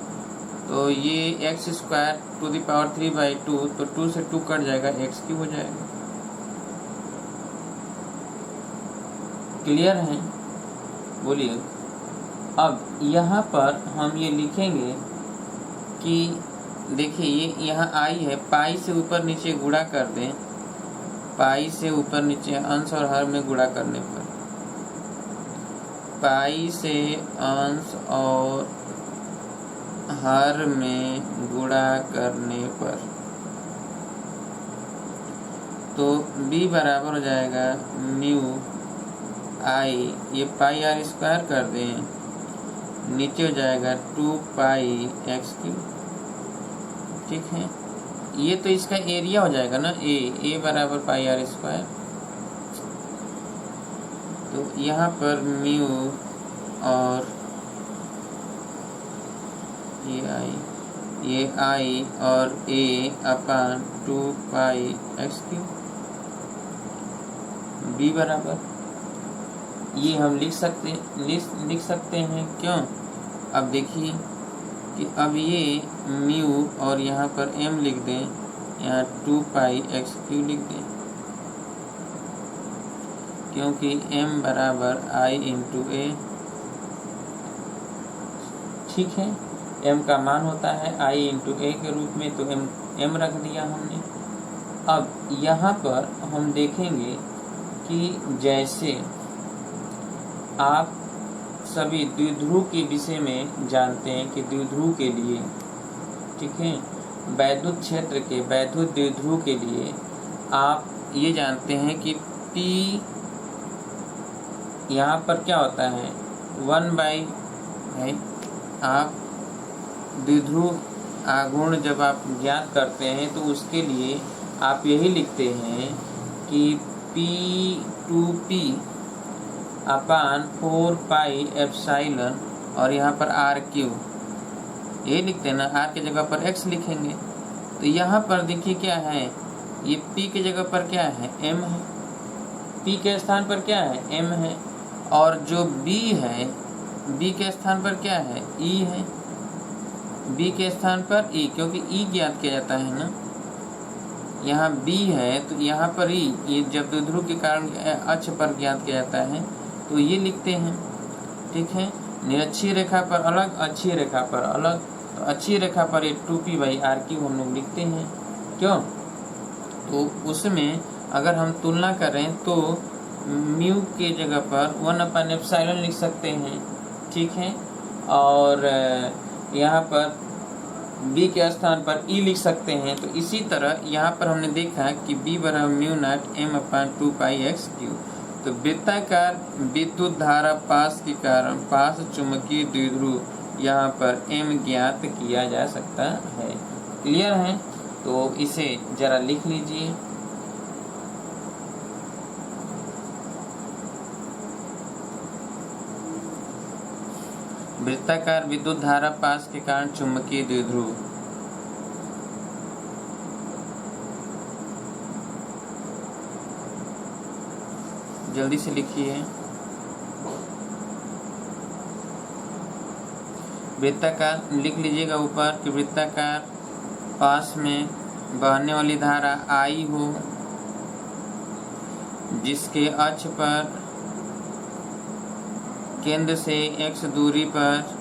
तो ये x square to the power 3/2, तो 2 से 2 कट जाएगा, x क्यूब हो जाएगा। क्लियर है, बोलिए। अब यहाँ पर हम ये लिखेंगे कि देखिए ये यहाँ आई है, पाई से ऊपर नीचे गुणा कर दें, पाई से ऊपर नीचे अंश और हर में गुणा करने पर, पाई से अंश और हर में गुणा करने पर, तो b बराबर हो जाएगा म्यू आई, ये पाई आर स्क्वायर कर दें, नीचे हो जाएगा 2 पाई एक्स क्यूब, ठीक है। ये तो इसका एरिया हो जाएगा ना, ए बराबर पाई आर स्क्वायर। तो यहाँ पर म्यू और ये आई और ए अपान 2 पाई एक्स क्यूब, बी बराबर ये हम लिख सकते हैं, क्यों। अब देखिए कि अब ये म्यू और यहाँ पर m लिख दें, यहाँ 2 पाई एक्स क्यूब लिख दें, क्योंकि m बराबर आई इंटू ए, ठीक है। m का मान होता है आई इंटू ए के रूप में, तो m रख दिया हमने। अब यहाँ पर हम देखेंगे कि जैसे आप सभी द्विध्रुव के विषय में जानते हैं कि द्विध्रुव के लिए, ठीक है, वैद्युत क्षेत्र के वैद्युत द्विध्रुव के लिए आप ये जानते हैं कि P यहाँ पर क्या होता है 1/, आप द्विध्रुव आघूर्ण जब आप ज्ञात करते हैं तो उसके लिए आप यही लिखते हैं कि P2P अपान 4 पाई एप्सिलॉन और यहाँ पर RQ, ये लिखते हैं ना, R की जगह पर X लिखेंगे। तो यहाँ पर देखिए क्या है, ये P की जगह पर क्या है, M है, P के स्थान पर क्या है, M है, और जो B है, B के स्थान पर क्या है, E है, B के स्थान पर E, क्योंकि E ज्ञात किया जाता है ना, यहाँ B है तो यहाँ पर E, ये जब द्विध्रुव के कारण अक्ष पर ज्ञात किया जाता है तो ये लिखते हैं। ठीक है, निरक्षीय रेखा पर अलग, अक्षीय रेखा पर अलग। तो अक्षीय रेखा पर ये 2P/RQ हम लोग लिखते हैं, क्यों, तो उसमें अगर हम तुलना करें तो म्यू के जगह पर 1/ε लिख सकते हैं। ठीक है, और यहाँ पर B के स्थान पर E लिख सकते हैं। तो इसी तरह यहाँ पर हमने देखा कि B बराबर μ0 M/2πx3। तो वृत्ताकार विद्युत धारा पास के कारण पास चुंबकीय द्विध्रुव यहाँ पर M ज्ञात किया जा सकता है। क्लियर है, तो इसे जरा लिख लीजिए। वृत्ताकार विद्युत धारा पास के कारण चुंबकीय द्विध्रुव, जल्दी से लिखिए। वृत्ताकार लिख लीजिएगा ऊपर कि वृत्ताकार पास में बहने वाली धारा I हो, जिसके अक्ष पर केंद्र से x दूरी पर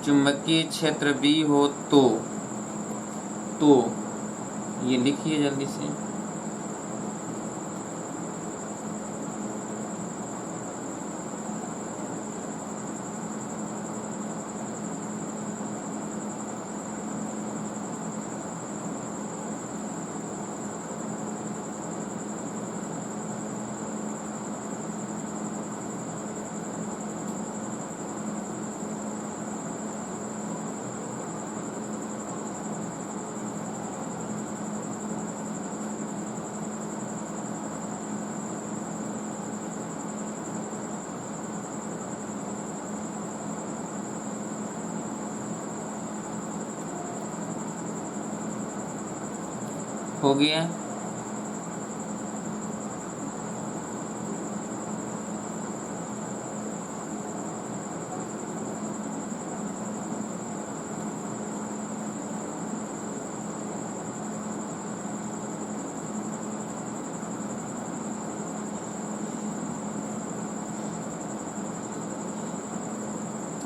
चुंबकीय क्षेत्र B हो तो ये लिखिए जल्दी से। हो गया,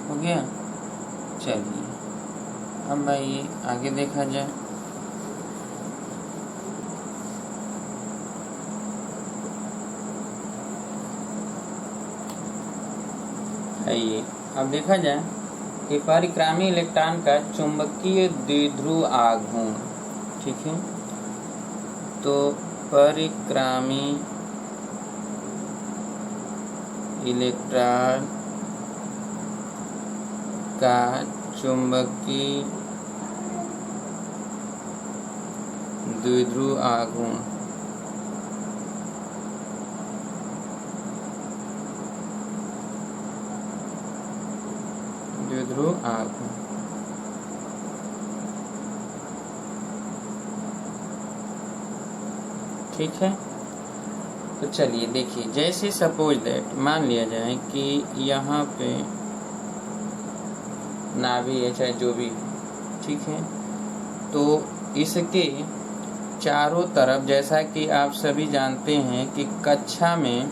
हो गया। चलिए अब भाई आगे देखा जाए। आइए अब देखा जाए कि परिक्रामी इलेक्ट्रॉन का चुंबकीय द्विध्रुव आघूर्ण। ठीक है, तो परिक्रामी इलेक्ट्रॉन का चुंबकीय द्विध्रुव आघूर्ण ठीक है। तो चलिए देखिए, जैसे सपोज दैट मान लिया जाए कि यहाँ पे नाभि है, चाहे जो भी, ठीक है, तो इसके चारों तरफ, जैसा कि आप सभी जानते हैं कि कक्षा में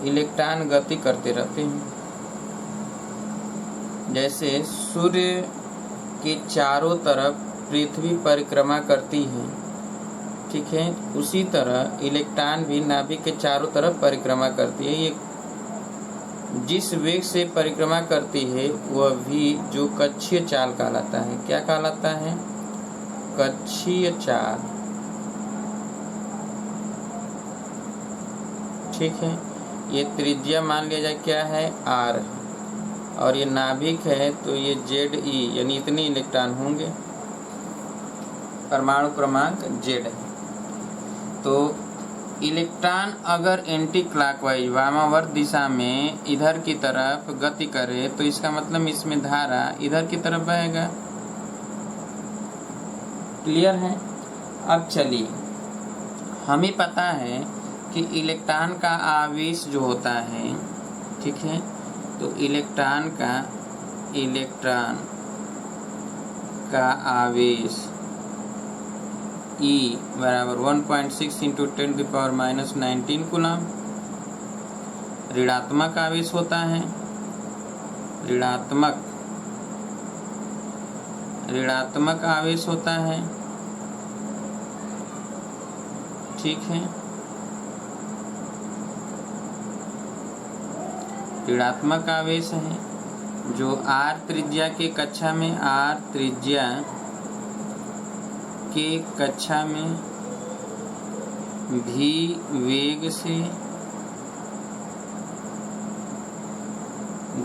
इलेक्ट्रॉन गति करते रहते हैं। जैसे सूर्य के चारों तरफ पृथ्वी परिक्रमा करती है, ठीक है, उसी तरह इलेक्ट्रॉन भी नाभिक के चारों तरफ परिक्रमा करती है। ये जिस वेग से परिक्रमा करती है वह भी जो कक्षीय चाल कहलाता है। क्या कहलाता है? कक्षीय चाल। ठीक है, ये त्रिज्या मान लिया जाए क्या है? R। और ये नाभिक है तो ये Ze यानी इतने इलेक्ट्रॉन होंगे, परमाणु क्रमांक Z है। तो इलेक्ट्रॉन अगर एंटी क्लॉकवाइज वामावर्त दिशा में इधर की तरफ गति करे तो इसका मतलब इसमें धारा इधर की तरफ बहेगा। क्लियर है? अब चलिए, हमें पता है कि इलेक्ट्रॉन का आवेश जो होता है, ठीक है, तो इलेक्ट्रॉन का आवेश E बराबर 1.6 इंटू 10⁻⁻19 कूलम ऋणात्मक आवेश होता है। ऋणात्मक आवेश होता है, ठीक है। ऋणात्मक आवेश है जो R त्रिज्या के कक्षा में v वेग से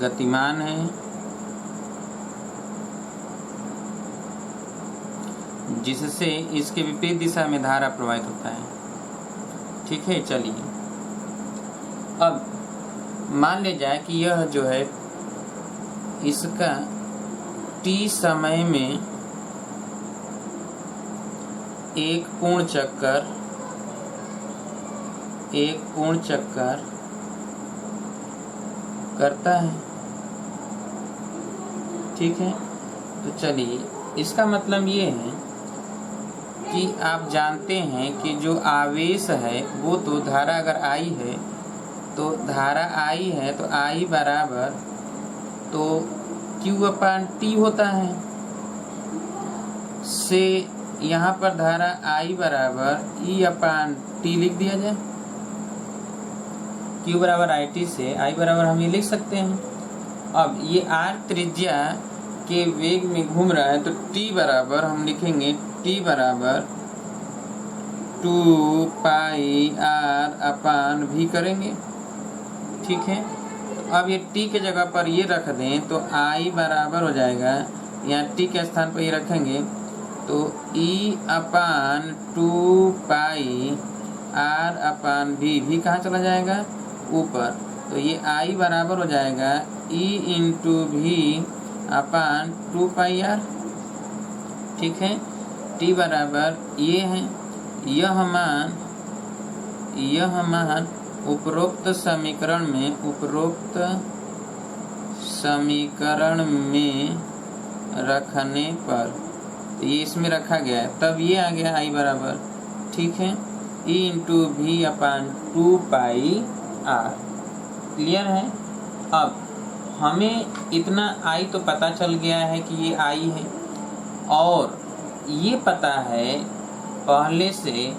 गतिमान है, जिससे इसके विपरीत दिशा में धारा प्रवाहित होता है, ठीक है। चलिए, अब मान ले जाए कि यह जो है इसका t समय में एक पूर्ण चक्कर करता है, ठीक है। तो चलिए, इसका मतलब ये है कि आप जानते हैं कि जो आवेश है वो तो धारा अगर I है तो धारा I है तो I बराबर तो Q/T होता है। से यहाँ पर धारा I बराबर E/T लिख दिया जाए। Q बराबर IT से I बराबर हम ये लिख सकते हैं। अब ये R त्रिज्या के वेग में घूम रहा है तो T बराबर हम लिखेंगे T बराबर 2πr/v करेंगे, ठीक है। अब ये T के जगह पर ये रख दें तो I बराबर हो जाएगा, यहाँ T के स्थान पर ये रखेंगे तो E/2πr/v भी कहाँ चला जाएगा? ऊपर। तो ये I बराबर हो जाएगा E/v/2πr, ठीक है। T बराबर ये है, यह मान उपरोक्त समीकरण में रखने पर, तो ये इसमें रखा गया है, तब ये आ गया I बराबर, ठीक है, E/v/2πr। क्लियर है? अब हमें इतना I तो पता चल गया है कि ये I है, और ये पता है पहले से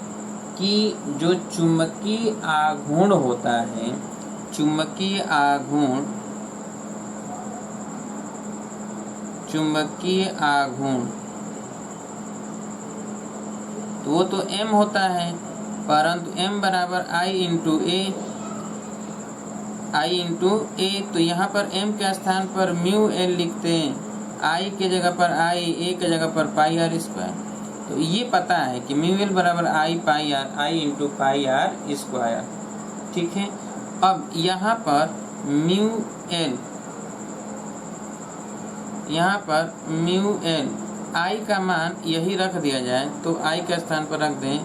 कि जो चुंबकीय आघूर्ण होता है, चुंबकीय आघूर्ण तो वो तो m होता है, परंतु m बराबर I इंटू a, तो यहाँ पर m के स्थान पर μl लिखते हैं, I के जगह पर a के जगह पर πr²। तो ये पता है कि μl बराबर I इंटू πr², ठीक है। अब यहाँ पर μl I का मान यही रख दिया जाए तो I के स्थान पर रख दें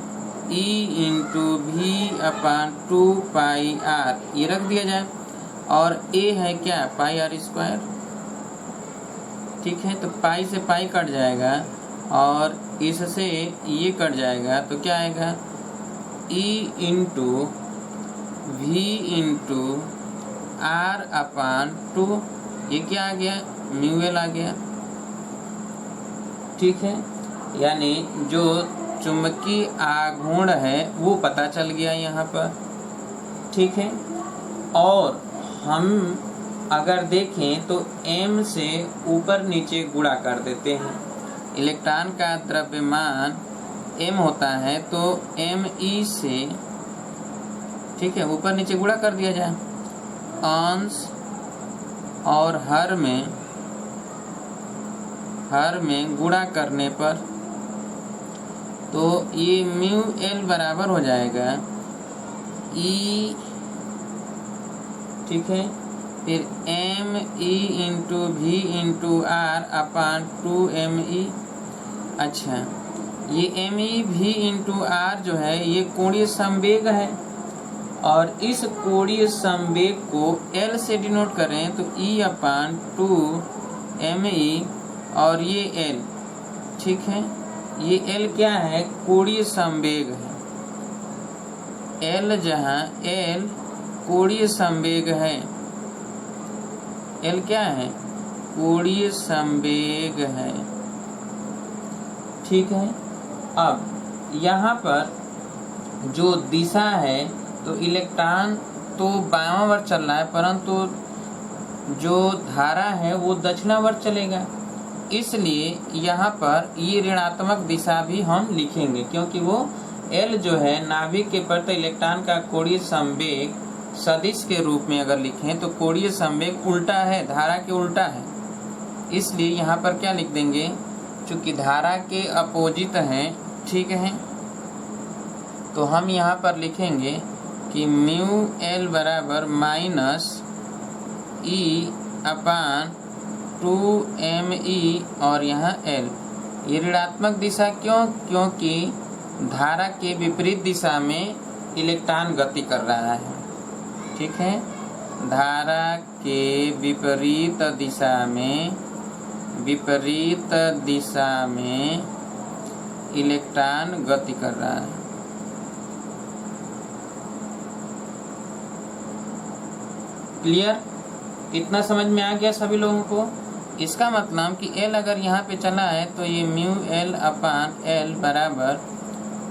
E/v/2πr, ये रख दिया जाए, और a है क्या? πr², ठीक है। तो पाई से पाई कट जाएगा और इससे ये कट जाएगा, तो क्या आएगा? E/v/r/2, ये क्या आ गया? μl आ गया, ठीक है। यानी जो चुंबकीय आघूर्ण है वो पता चल गया यहाँ पर, ठीक है। और हम अगर देखें तो m से ऊपर नीचे गुणा कर देते हैं। इलेक्ट्रॉन का द्रव्यमान m होता है तो me से, ठीक है, ऊपर नीचे गुणा कर दिया जाए, अंश और हर में गुणा करने पर, तो ये म्यू एल बराबर हो जाएगा ई, ठीक है, फिर M E into V into R upon 2 ME। अच्छा, ये M E V into R जो है ये कोणीय संवेग है, और इस कोणीय संवेग को L से डिनोट करें तो E अपान 2 ME, और ये L, ठीक है, ये L क्या है, कोणीय संवेग है। L जहाँ L कोणीय संवेग है, L क्या है, कोणीय संवेग है, ठीक है। अब यहाँ पर जो दिशा है, तो इलेक्ट्रॉन तो बायां चल रहा है, परंतु जो धारा है वो दक्षिणावर्त चलेगा, इसलिए यहाँ पर ये ऋणात्मक दिशा भी हम लिखेंगे, क्योंकि वो L जो है नाभिक के प्रति इलेक्ट्रॉन का कोणीय संवेग सदिश के रूप में अगर लिखें तो कोणीय संवेग उल्टा है, धारा के उल्टा है, इसलिए यहाँ पर क्या लिख देंगे, चूंकि धारा के अपोजिट हैं, ठीक है, तो हम यहाँ पर लिखेंगे कि म्यू एल बराबर माइनस ई अपान 2 ME, और यहाँ एल, ये ऋणात्मक दिशा क्यों, क्योंकि धारा के विपरीत दिशा में इलेक्ट्रॉन गति कर रहा है, ठीक है, धारा के विपरीत दिशा में इलेक्ट्रॉन गति कर रहा है। क्लियर, इतना समझ में आ गया सभी लोगों को। इसका मतलब कि L अगर यहाँ पे चला है तो ये म्यू एल अपान एल बराबर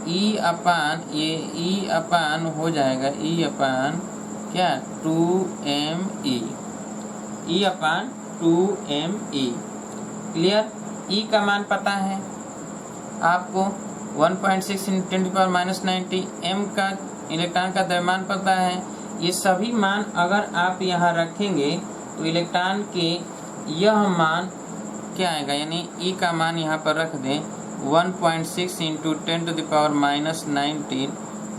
ई अपान, ये ई अपान हो जाएगा ई अपान क्या 2 ME, ई अपान 2 ME। क्लियर, ई का मान पता है आपको 1.6 × 10⁻90, m का इलेक्ट्रॉन का द्रव्यमान पता है। ये सभी मान अगर आप यहाँ रखेंगे तो इलेक्ट्रॉन के यह मान क्या आएगा, यानी E का मान यहाँ पर रख दें 1.6 × 10⁻19,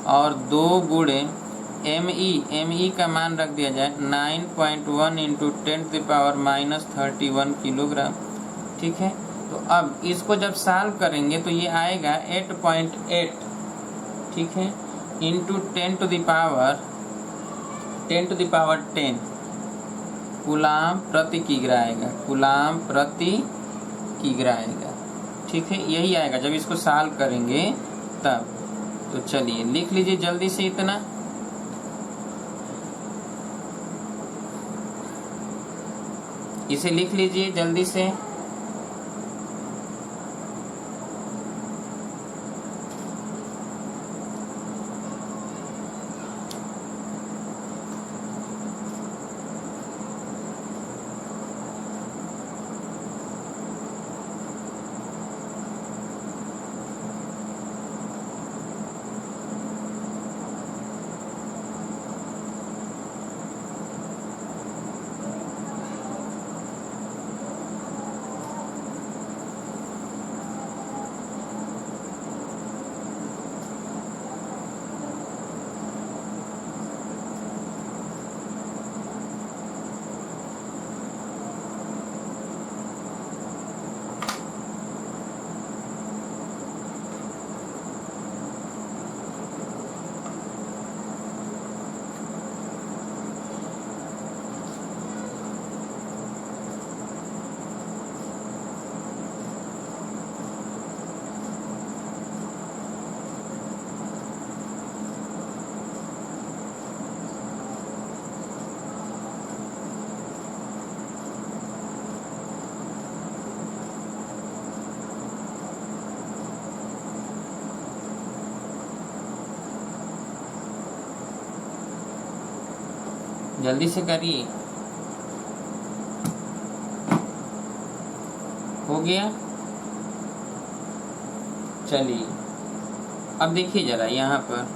और 2 गुणे ME का मान रख दिया जाए 9.1 × 10⁻31 किलोग्राम, ठीक है। तो अब इसको जब सॉल्व करेंगे तो ये आएगा 8.8, ठीक है, इंटू 10⁻10 कूलाम प्रति किग्रा आएगा, कूलाम प्रति किग्रा आएगा, ठीक है, यही आएगा जब इसको सॉल्व करेंगे तब। तो चलिए लिख लीजिए जल्दी से इतना। इसे लिख लीजिए जल्दी से। जल्दी से करिए। हो गया, चलिए अब देखिए जरा यहाँ पर,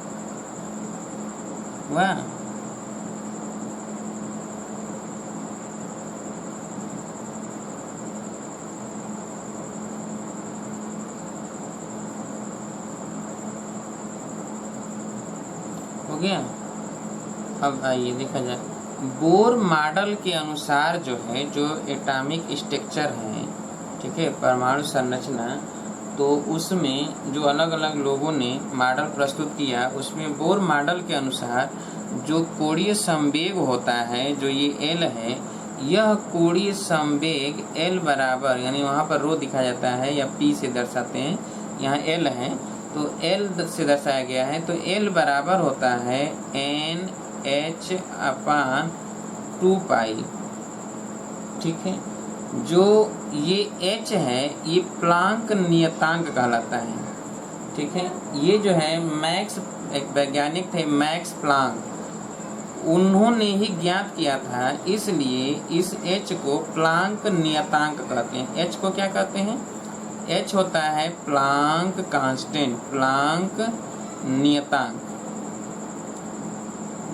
वाह हो गया। अब आइए देखा जाए, बोर मॉडल के अनुसार जो है, जो एटॉमिक स्ट्रक्चर है, ठीक है, परमाणु संरचना, तो उसमें जो अलग अलग लोगों ने मॉडल प्रस्तुत किया, उसमें बोर मॉडल के अनुसार जो कोणीय संवेग होता है, जो ये एल है, यह कोणीय संवेग एल बराबर, यानी वहाँ पर रो दिखाया जाता है या पी से दर्शाते हैं, यहाँ एल है तो एल से दर्शाया गया है, तो एल बराबर होता है एन एच अपान 2 पाई, ठीक है। जो ये एच है ये प्लांक नियतांक कहलाता है, ठीक है। ये जो है मैक्स, एक वैज्ञानिक थे मैक्स प्लांक, उन्होंने ही ज्ञात किया था, इसलिए इस एच को प्लांक नियतांक कहते हैं। एच को क्या कहते हैं? एच होता है प्लांक कांस्टेंट, प्लांक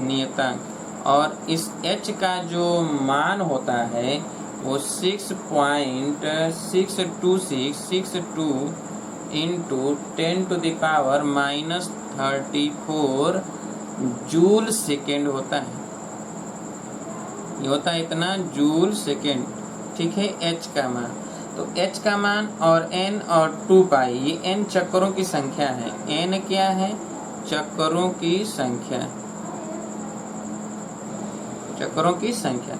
नियतांक, और इस एच का जो मान होता है वो 6.62662 इंटू 10⁻⁻34 जूल सेकेंड होता है। ये होता है इतना जूल सेकेंड, ठीक है, एच का मान। तो एच का मान और एन और 2 पाई, ये एन चक्करों की संख्या है। एन क्या है? चक्करों की संख्या, चक्करों की संख्या।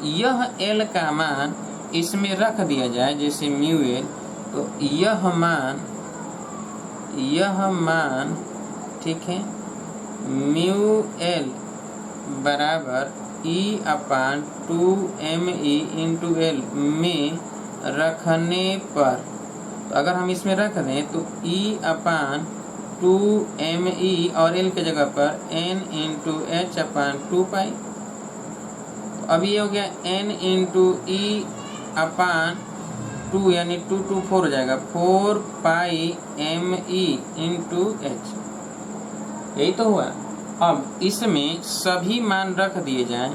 यह एल का मान इसमें रख दिया जाए, जैसे म्यू एल, तो यह मान ठीक है, म्यू एल बराबर ई अपान 2 इंटू एल में रखने पर, तो अगर हम इसमें रख दें तो ई अपान 2 और एल के जगह पर एन इंटू एच अपान 2 पाई। अब ये हो गया n इंटू ई अपान 2, यानी 2 2 4 हो जाएगा, 4 पाई एम ई इंटू एच, यही तो हुआ। अब इसमें सभी मान रख दिए जाएं,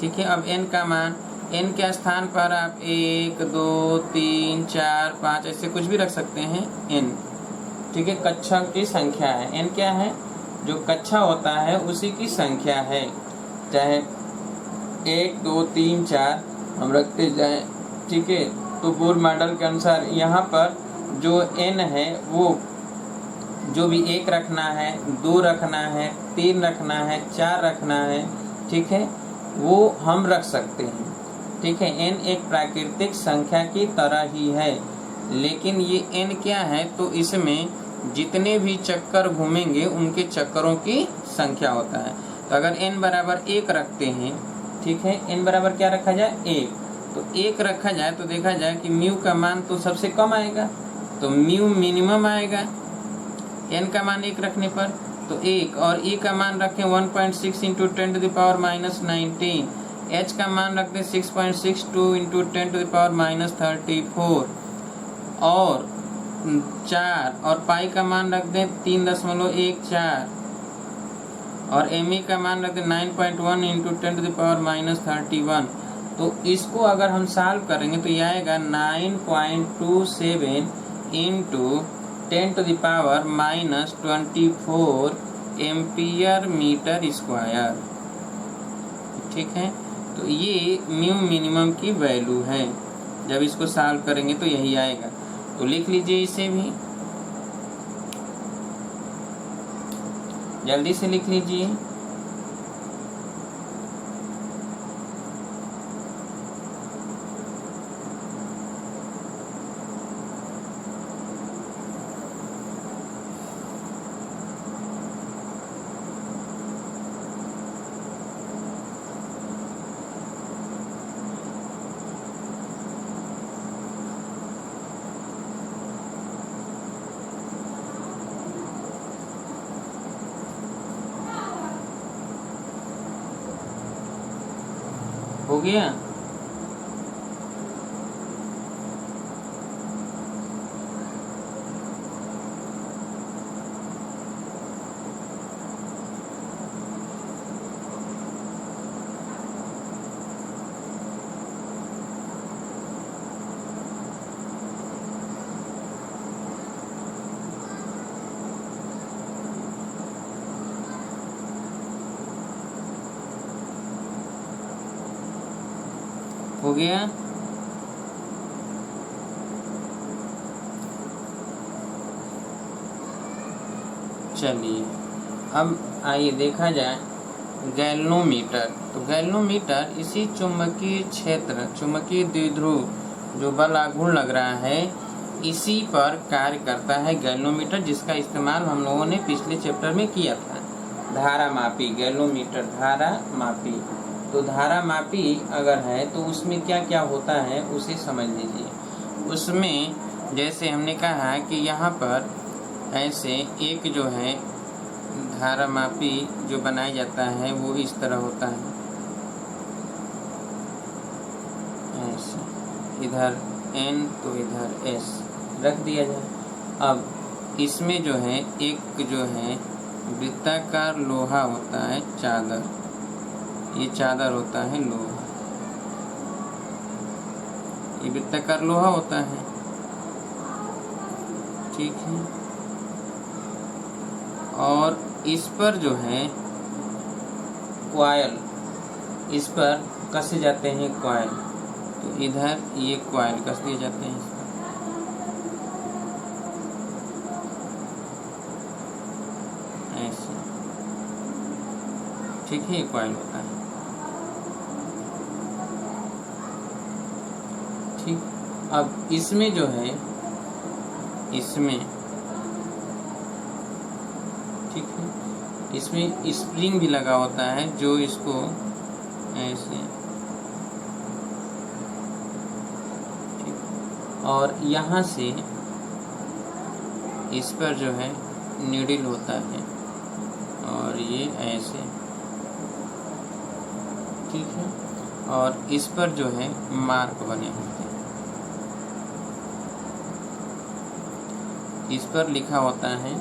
ठीक है। अब n का मान, n के स्थान पर आप 1 2 3 4 5 ऐसे कुछ भी रख सकते हैं n, ठीक है। कक्षा की संख्या है, n क्या है? जो कक्षा होता है उसी की संख्या है, चाहे 1 2 3 4 हम रखते जाएं, ठीक है। तो बोर मॉडल के अनुसार यहाँ पर जो n है वो जो भी 1 रखना है, 2 रखना है, 3 रखना है, 4 रखना है, ठीक है, वो हम रख सकते हैं, ठीक है। n एक प्राकृतिक संख्या की तरह ही है, लेकिन ये n क्या है? तो इसमें जितने भी चक्कर घूमेंगे उनके चक्करों की संख्या होता है। तो अगर n बराबर 1 रखते हैं, ठीक है, n बराबर क्या रखा जाए? 1, तो 1 रखा जाए तो देखा जाए कि म्यू का मान तो सबसे कम आएगा, तो म्यू मिनिमम आएगा n का मान 1 रखने पर, तो 1, और e का मान रखें 1.6 इंटू 10⁻⁻19, h का मान रखते हैं 6.62 इंटू 10⁻⁻34, और 4, और पाई का मान रख दें 3.14, और एम का मान रखते 9.1 इंटू 10⁻⁻31। तो इसको अगर हम सॉल्व करेंगे तो ये आएगा 9.27 इंटू 10⁻⁻24 एम्पियर मीटर स्क्वायर, ठीक है। तो ये म्यू मिनिमम की वैल्यू है, जब इसको सॉल्व करेंगे तो यही आएगा। तो लिख लीजिए इसे भी, जल्दी से लिख लीजिए। हो गया? हो गया। चलिए अब आइए देखा जाए गैल्वेनोमीटर। तो गैल्वेनोमीटर इसी चुंबकीय क्षेत्र, चुंबकीय द्विध्रुव जो बल आघूर्ण लग रहा है, इसी पर कार्य करता है गैल्वेनोमीटर, जिसका इस्तेमाल हम लोगों ने पिछले चैप्टर में किया था। धारा मापी, गैल्वेनोमीटर धारा मापी। तो धारा मापी अगर है तो उसमें क्या क्या होता है उसे समझ लीजिए। उसमें जैसे हमने कहा कि यहाँ पर ऐसे एक जो है धारा मापी जो बनाया जाता है वो इस तरह होता है, ऐसे इधर N तो इधर S रख दिया जाए। अब इसमें जो है एक जो है वृत्ताकार लोहा होता है, चादर, ये चादर होता है लोहा, ये वृत्ताकार लोहा होता है, ठीक है। और इस पर जो है कॉइल, इस पर कसे जाते हैं कॉइल, तो इधर ये कॉइल कस दिए जाते हैं इस पर, ऐसे, ठीक है, ये कॉइल होता है, ठीक। अब इसमें जो है, इसमें ठीक है, इसमें स्प्रिंग भी लगा होता है जो इसको ऐसे, ठीक। और यहाँ से इस पर जो है नीडल होता है और ये ऐसे, ठीक है। और इस पर जो है मार्क बने होते हैं, इस पर लिखा होता है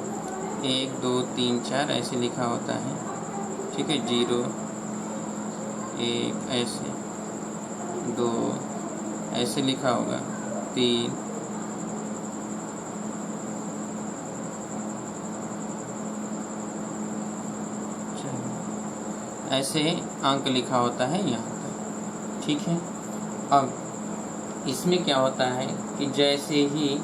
1 2 3 4 ऐसे लिखा होता है, ठीक है। 0 1 ऐसे, 2 ऐसे लिखा होगा, 3 ऐसे अंक लिखा होता है यहाँ तक, ठीक है। अब इसमें क्या होता है कि जैसे ही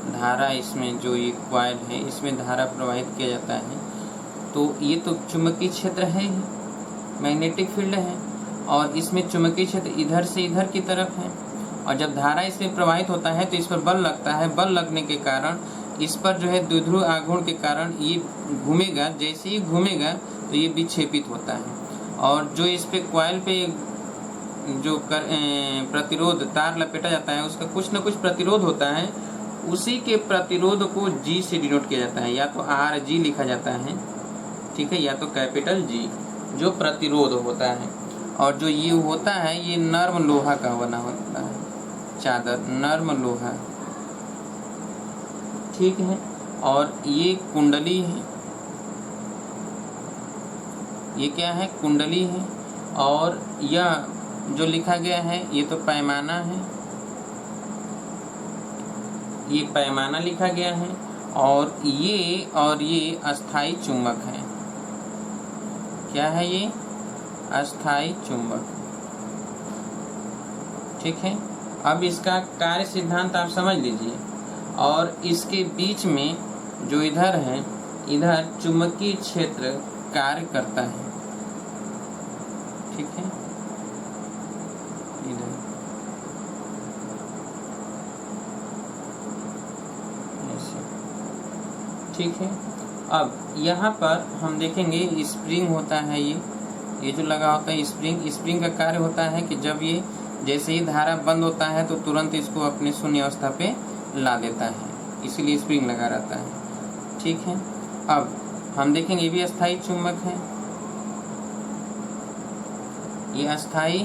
धारा, इसमें जो ये कॉइल है इसमें धारा प्रवाहित किया जाता है, तो ये तो चुंबकीय क्षेत्र है ही, मैग्नेटिक फील्ड है, और इसमें चुंबकीय क्षेत्र इधर से इधर की तरफ है, और जब धारा इसमें प्रवाहित होता है तो इस पर बल लगता है। बल लगने के कारण इस पर जो है द्विध्रुव आघूर्ण के कारण ये घूमेगा, जैसे ही घूमेगा तो ये विक्षेपित होता है, और जो इस पे कॉइल पे जो प्रतिरोध तार लपेटा जाता है उसका कुछ न कुछ प्रतिरोध होता है, उसी के प्रतिरोध को G से डिनोट किया जाता है, या तो RG लिखा जाता है, ठीक है, या तो कैपिटल G, जो प्रतिरोध होता है। और जो ये होता है ये नर्म लोहा का बना होता है, चादर नर्म लोहा, ठीक है। और ये कुंडली है, ये क्या है, कुंडली है। और यह जो लिखा गया है ये तो पैमाना है, ये पैमाना लिखा गया है। और ये अस्थाई चुंबक है, क्या है ये, अस्थाई चुंबक, ठीक है। अब इसका कार्य सिद्धांत आप समझ लीजिए। और इसके बीच में जो इधर है, इधर चुंबकीय क्षेत्र कार्य करता है, ठीक है, इधर ऐसे, ठीक है। अब यहाँ पर हम देखेंगे स्प्रिंग होता है, ये जो लगा होता है स्प्रिंग। स्प्रिंग का कार्य होता है कि जब ये जैसे ही धारा बंद होता है तो तुरंत इसको अपने शून्य अवस्था पे ला देता है, इसीलिए स्प्रिंग लगा रहता है, ठीक है। अब हम देखेंगे ये भी अस्थाई चुंबक है, ये अस्थाई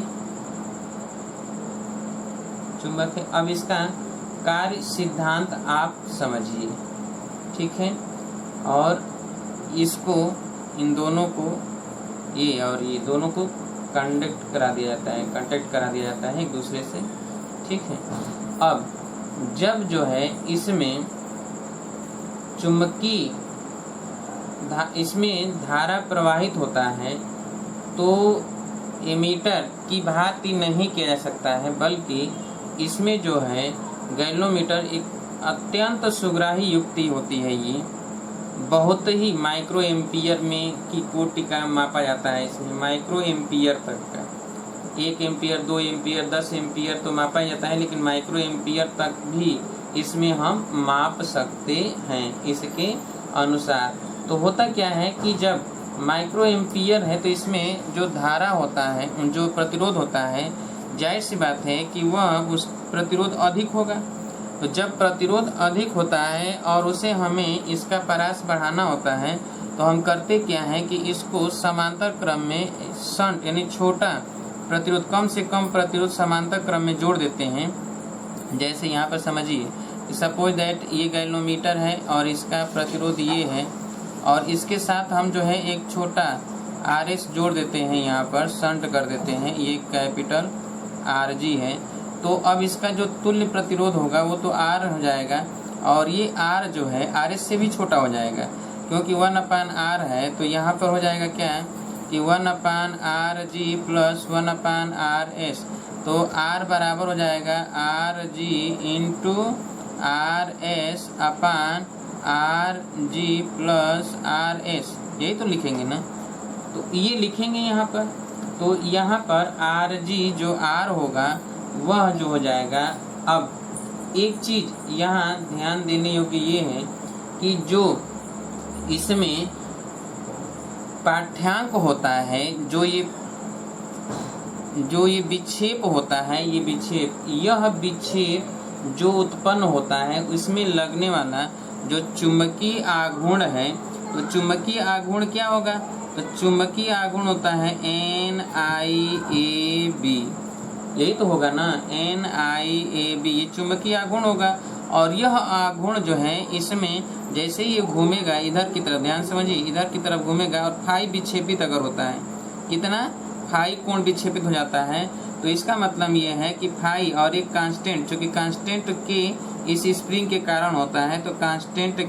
चुंबक है। अब इसका कार्य सिद्धांत आप समझिए, ठीक है। और इसको, इन दोनों को, ये और ये दोनों को कांटेक्ट करा दिया जाता है एक दूसरे से, ठीक है। अब जब जो है इसमें चुंबकीय इसमें धारा प्रवाहित होता है तो एमीटर की भांति नहीं किया जा सकता है, बल्कि इसमें जो है गैल्वेनोमीटर एक अत्यंत सुग्राही युक्ति होती है। ये बहुत ही माइक्रो एम्पियर में की कोटि का मापा जाता है। इसमें माइक्रो एम्पियर तक का 1 एम्पियर 2 एम्पियर 10 एम्पियर तो मापा जाता है, लेकिन माइक्रो एम्पियर तक भी इसमें हम माप सकते हैं इसके अनुसार। तो होता क्या है कि जब माइक्रो एम्पियर है तो इसमें जो धारा होता है, जो प्रतिरोध होता है, जाहिर सी बात है कि वह उस प्रतिरोध अधिक होगा। तो जब प्रतिरोध अधिक होता है और उसे हमें इसका परास बढ़ाना होता है, तो हम करते क्या है कि इसको समांतर क्रम में शंट यानी छोटा प्रतिरोध, कम से कम प्रतिरोध समांतर क्रम में जोड़ देते हैं। जैसे यहाँ पर समझिए, सपोज दैट ये गैल्वेनोमीटर है और इसका प्रतिरोध ये है, और इसके साथ हम जो है एक छोटा RS जोड़ देते हैं, यहाँ पर शंट कर देते हैं, ये कैपिटल RG है। तो अब इसका जो तुल्य प्रतिरोध होगा वो तो R हो जाएगा, और ये R जो है RS से भी छोटा हो जाएगा, क्योंकि 1/R है। तो यहाँ पर हो जाएगा क्या कि 1/RG प्लस 1/RS। तो R बराबर हो जाएगा RG इंटू RS अपान RG प्लस RS, यही तो लिखेंगे ना। तो ये लिखेंगे यहाँ पर। तो यहाँ पर RG जो R होगा वह जो हो जाएगा। अब एक चीज़ यहाँ ध्यान देने योग्य ये है कि जो इसमें पाठ्यांक होता है, जो ये विक्षेप होता है, यह विक्षेप जो उत्पन्न होता है उसमें लगने वाला जो चुंबकीय आघूर्ण है, तो चुंबकीय आघूर्ण क्या होगा? तो चुंबकीय आघूर्ण होता है NIAB, यही तो होगा ना, NIAB, ये चुंबकीय आघूर्ण होगा। और यह आघूर्ण जो है इसमें जैसे ये घूमेगा इधर की तरफ, ध्यान समझिए, इधर की तरफ घूमेगा और फाई विक्षेपित अगर होता है, कितना फाई कोण विक्षेपित हो जाता है, तो इसका मतलब ये है कि फाई और एक कांस्टेंट, जो कि कांस्टेंट के इस स्प्रिंग के कारण होता है, तो कांस्टेंट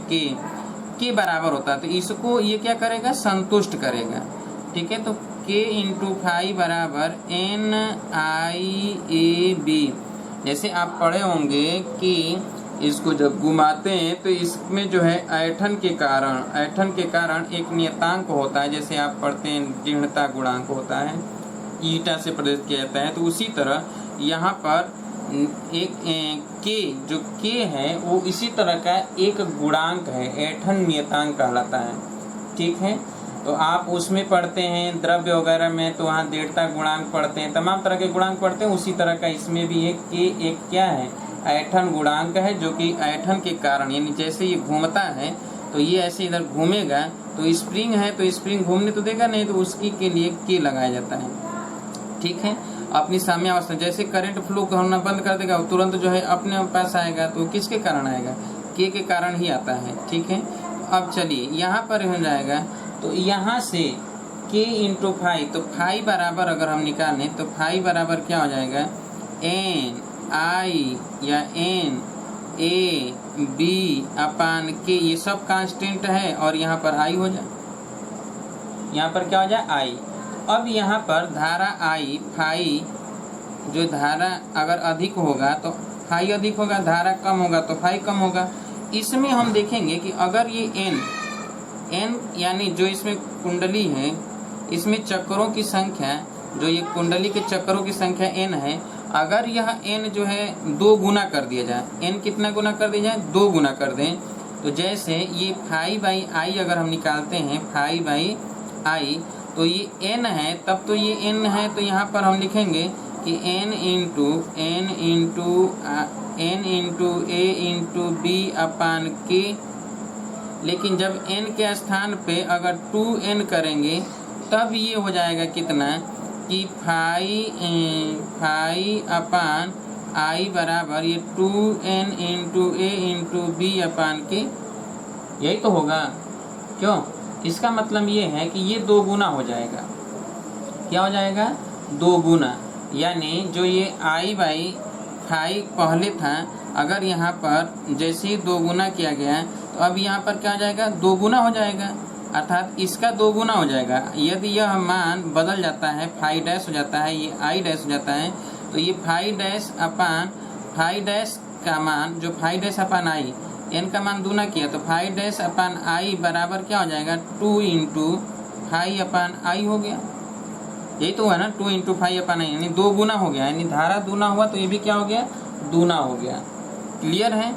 के बराबर होता है। तो इसको ये क्या करेगा? संतुष्ट करेगा। ठीक है, तो K इंटू फाई बराबर NIAB। जैसे आप पढ़े होंगे कि इसको जब घुमाते हैं तो इसमें जो है ऐंठन के कारण एक नियतांक होता है। जैसे आप पढ़ते हैं दृढ़ता गुणांक होता है, ईटा से प्रदर्शित किया जाता है। तो उसी तरह यहाँ पर एक K, जो K है वो इसी तरह का एक गुणांक है, ऐंठन नियतांक कहलाता है। ठीक है, तो आप उसमें पढ़ते हैं द्रव्य वगैरह में, तो वहाँ दृढ़ता गुणांक पढ़ते हैं, तमाम तरह के गुणांक पढ़ते हैं। उसी तरह का इसमें भी एक K एक क्या है? ऐंठन गुणांक है, जो कि ऐंठन के कारण, यानी जैसे ये घूमता है तो ये ऐसे इधर घूमेगा, तो स्प्रिंग है तो स्प्रिंग घूमने तो देगा नहीं, तो उसकी के लिए K लगाया जाता है। ठीक है, अपनी साम्यावस्था, जैसे करंट फ्लो होना बंद कर देगा तुरंत जो है अपने पास आएगा, तो किसके कारण आएगा? K के कारण ही आता है। ठीक है, अब चलिए यहाँ पर हो जाएगा, तो यहाँ से K इंटू फाई, तो फाई बराबर अगर हम निकालें तो फाई बराबर क्या हो जाएगा? NI या NAB अपान K, ये सब कांस्टेंट है, और यहाँ पर I हो जाए, यहाँ पर क्या हो जाए? I। अब यहाँ पर धारा I, फाई, जो धारा अगर अधिक होगा तो फाई अधिक होगा, धारा कम होगा तो फाई कम होगा। इसमें हम देखेंगे कि अगर ये N यानी जो इसमें कुंडली है, इसमें चक्रों की संख्या, जो ये कुंडली के चक्रों की संख्या N है, अगर यह N जो है 2 गुना कर दिया जाए, N कितना गुना कर दिया जाए? 2 गुना कर दें। तो जैसे ये फाई बाई आई अगर हम निकालते हैं, फाई बाई आई, तो ये N है, तब तो ये N है, तो यहाँ पर हम लिखेंगे कि N into A into B upon K। लेकिन जब N के स्थान पे अगर 2N करेंगे तब ये हो जाएगा कितना कि फाई अपान आई बराबर ये 2N into A into B upon K, यही तो होगा। क्यों? इसका मतलब ये है कि ये 2 गुना हो जाएगा। क्या हो जाएगा? 2 गुना, यानी जो ये आई बाई फाई पहले था, अगर यहाँ पर जैसे ही 2 गुना किया गया तो अब यहाँ पर क्या हो जाएगा? 2 गुना हो जाएगा। अर्थात इसका 2 गुना हो जाएगा। यदि यह मान बदल जाता है, फाइव डैश हो जाता है, ये आई डैश हो जाता है, तो ये five dash upon five dash का मान, जो फाइव डैश अपान आई, एन का मान दूना किया, तो फाइव डैश अपान आई बराबर क्या हो जाएगा, 2 इंटू फाइव अपान आई हो गया। यही तो हुआ ना, 2 इंटू फाइव अपान आई, यानी 2 गुना हो गया, यानी धारा दूना हुआ तो ये भी क्या हो गया, दूना हो गया। क्लियर है।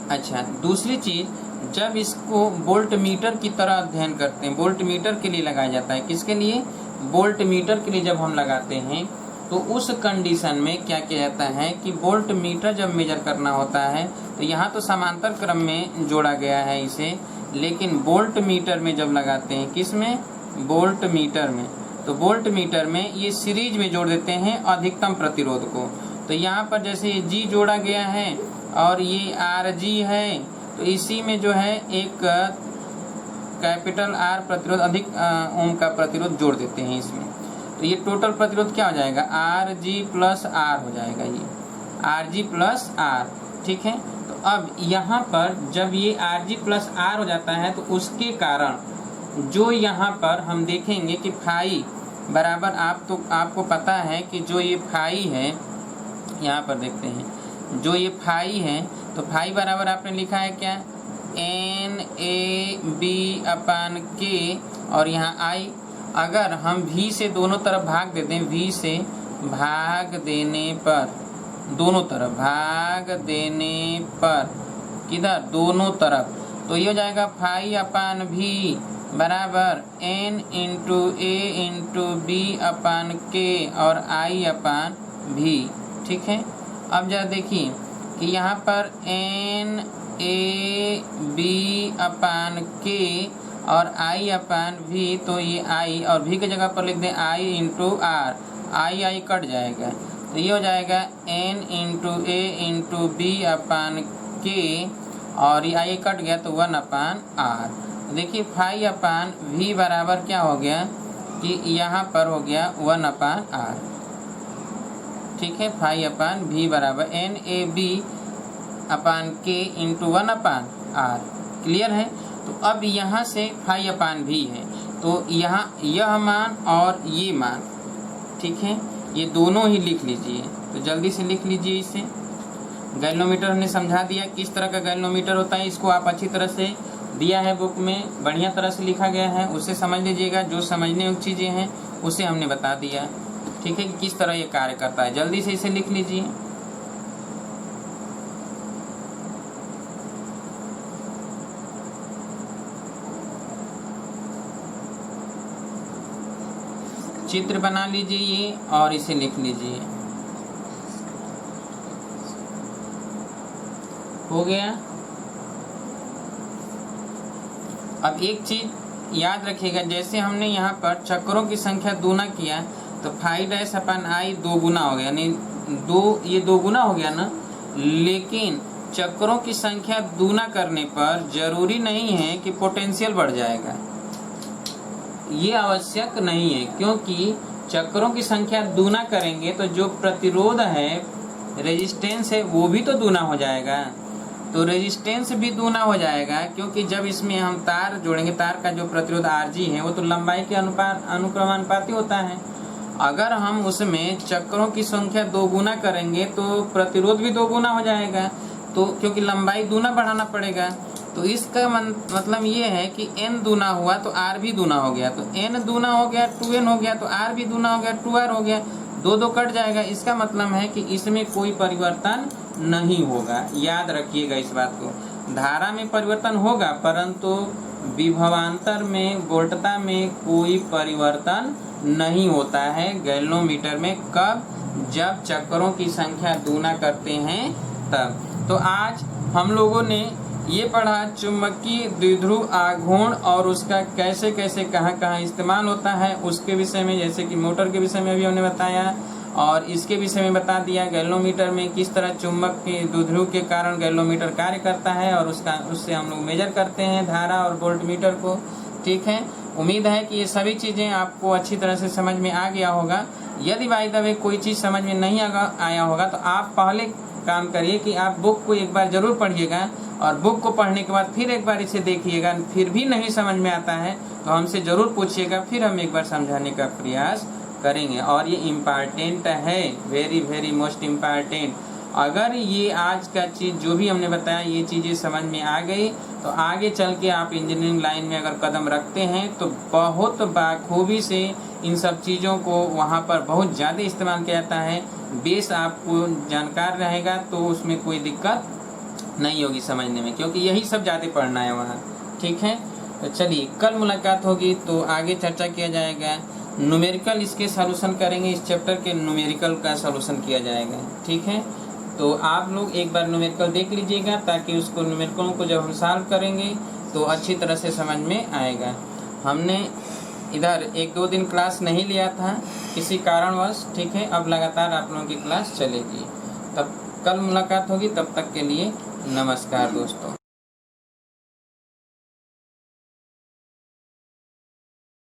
अच्छा, दूसरी चीज, जब इसको वोल्ट मीटर की तरह अध्ययन करते हैं, वोल्ट मीटर के लिए लगाया जाता है, किसके लिए, वोल्ट मीटर के लिए जब हम लगाते हैं तो उस कंडीशन में क्या किया जाता है कि वोल्ट मीटर जब मेजर करना होता है तो यहाँ तो समांतर क्रम में जोड़ा गया है इसे, लेकिन वोल्ट मीटर में जब लगाते हैं, किस में, वोल्ट मीटर में, तो वोल्ट मीटर में ये सीरीज में जोड़ देते हैं अधिकतम प्रतिरोध को। तो यहाँ पर जैसे ये जी जोड़ा गया है और ये आर जी है, तो इसी में जो है एक कैपिटल आर प्रतिरोध, अधिक ओम का प्रतिरोध जोड़ देते हैं इसमें। तो ये टोटल प्रतिरोध क्या हो जाएगा, आर जी प्लस आर हो जाएगा, ये आर जी प्लस आर। ठीक है। तो अब यहाँ पर जब ये आर जी प्लस आर हो जाता है तो उसके कारण जो यहाँ पर हम देखेंगे कि फाई बराबर, आपको पता है कि जो ये फाई है, यहाँ पर देखते हैं, जो ये फाई है, तो फाई बराबर आपने लिखा है क्या, एन ए बी अपान के, और यहाँ आई। अगर हम v से दोनों तरफ भाग दे दें, v से भाग देने पर, दोनों तरफ भाग देने पर, किधर, दोनों तरफ, तो ये हो जाएगा फाई अपान भी बराबर n into A into B अपान के और i अपान भी। ठीक है। अब जरा देखिए कि यहाँ पर n ए बी अपान के और आई अपान भी, तो ये आई और भी की जगह पर लिख दें आई इंटू आर, आई कट जाएगा, तो ये हो जाएगा N into A into B अपान के, और ये आई कट गया तो 1 अपान आर। देखिए फाई अपान भी बराबर क्या हो गया कि यहाँ पर हो गया 1 अपान आर। ठीक है। फाई अपान भी बराबर एन ए बी अपान के इंटू 1 अपान आर। क्लियर है। तो अब यहाँ से फाई अपान भी है, तो यहाँ यह मान और ये मान, ठीक है, ये दोनों ही लिख लीजिए। तो जल्दी से लिख लीजिए इसे। गैल्वेनोमीटर हमने समझा दिया किस तरह का गैल्वेनोमीटर होता है, इसको आप अच्छी तरह से दिया है बुक में, बढ़िया तरह से लिखा गया है, उसे समझ लीजिएगा। जो समझने योग्य चीज़ें हैं उसे हमने बता दिया। ठीक है, कि किस तरह ये कार्य करता है। जल्दी से इसे लिख लीजिए। चित्र बना लीजिए ये और इसे लिख लीजिए। हो गया। अब एक चीज याद रखिएगा, जैसे हमने यहाँ पर चक्रों की संख्या दूना किया तो फाइव डैश अपन आई 2 गुना हो गया, यानी ये 2 गुना हो गया ना। लेकिन चक्रों की संख्या दूना करने पर जरूरी नहीं है कि पोटेंशियल बढ़ जाएगा, ये आवश्यक नहीं है, क्योंकि चक्रों की संख्या दूना करेंगे तो जो प्रतिरोध है, रेजिस्टेंस है, वो भी तो दूना हो जाएगा। तो रेजिस्टेंस भी दूना हो जाएगा, क्योंकि जब इसमें हम तार जोड़ेंगे, तार का जो प्रतिरोध Rg है वो तो लंबाई के अनुक्रमानुपाती होता है। अगर हम उसमें चक्रों की संख्या 2 गुना करेंगे तो प्रतिरोध भी 2 गुना हो जाएगा, तो क्योंकि लंबाई दूना बढ़ाना पड़ेगा। तो इसका मतलब ये है कि n दूना हुआ तो r भी दूना हो गया, तो n दूना हो गया 2n हो गया, तो r भी दूना हो गया 2r हो गया, 2 कट जाएगा। इसका मतलब है कि इसमें कोई परिवर्तन नहीं होगा। याद रखिएगा इस बात को। धारा में परिवर्तन होगा परंतु विभवांतर में, वोल्टता में कोई परिवर्तन नहीं होता है गैल्वेनोमीटर में। कब? जब चक्रों की संख्या दूना करते हैं तब। तो आज हम लोगों ने ये पढ़ा चुंबकीय द्विध्रुव आघूर्ण और उसका कैसे कैसे कहाँ इस्तेमाल होता है उसके विषय में, जैसे कि मोटर के विषय में भी हमने बताया और इसके विषय में बता दिया गैल्वेनोमीटर में किस तरह चुंबक के द्विध्रुव के कारण गैल्वेनोमीटर कार्य करता है और उससे हम लोग मेजर करते हैं धारा और वोल्टमीटर को। ठीक है, उम्मीद है कि ये सभी चीज़ें आपको अच्छी तरह से समझ में आ गया होगा। यदि बाय द वे कोई चीज़ समझ में नहीं आया होगा तो आप पहले काम करिए कि आप बुक को एक बार जरूर पढ़िएगा और बुक को पढ़ने के बाद फिर एक बार इसे देखिएगा, फिर भी नहीं समझ में आता है तो हमसे ज़रूर पूछिएगा, फिर हम एक बार समझाने का प्रयास करेंगे। और ये इम्पॉर्टेंट है, वेरी वेरी मोस्ट इम्पॉर्टेंट। अगर ये आज का चीज़ जो भी हमने बताया ये चीज़ें समझ में आ गई तो आगे चल के आप इंजीनियरिंग लाइन में अगर कदम रखते हैं तो बहुत बाखूबी से इन सब चीज़ों को वहाँ पर बहुत ज़्यादा इस्तेमाल किया जाता है। बेस आपको जानकार रहेगा तो उसमें कोई दिक्कत नहीं होगी समझने में, क्योंकि यही सब ज़्यादा पढ़ना है वहाँ। ठीक है, तो चलिए कल मुलाकात होगी तो आगे चर्चा किया जाएगा। न्यूमेरिकल इसके सॉल्यूशन करेंगे, इस चैप्टर के न्यूमेरिकल का सॉल्यूशन किया जाएगा। ठीक है, तो आप लोग एक बार न्यूमेरिकल देख लीजिएगा ताकि उसको न्यूमेरिकलों को जब हम सॉल्व करेंगे तो अच्छी तरह से समझ में आएगा। हमने इधर 1-2 दिन क्लास नहीं लिया था किसी कारणवश। ठीक है, अब लगातार आप लोगों की क्लास चलेगी। तब कल मुलाकात होगी, तब तक के लिए नमस्कार दोस्तों।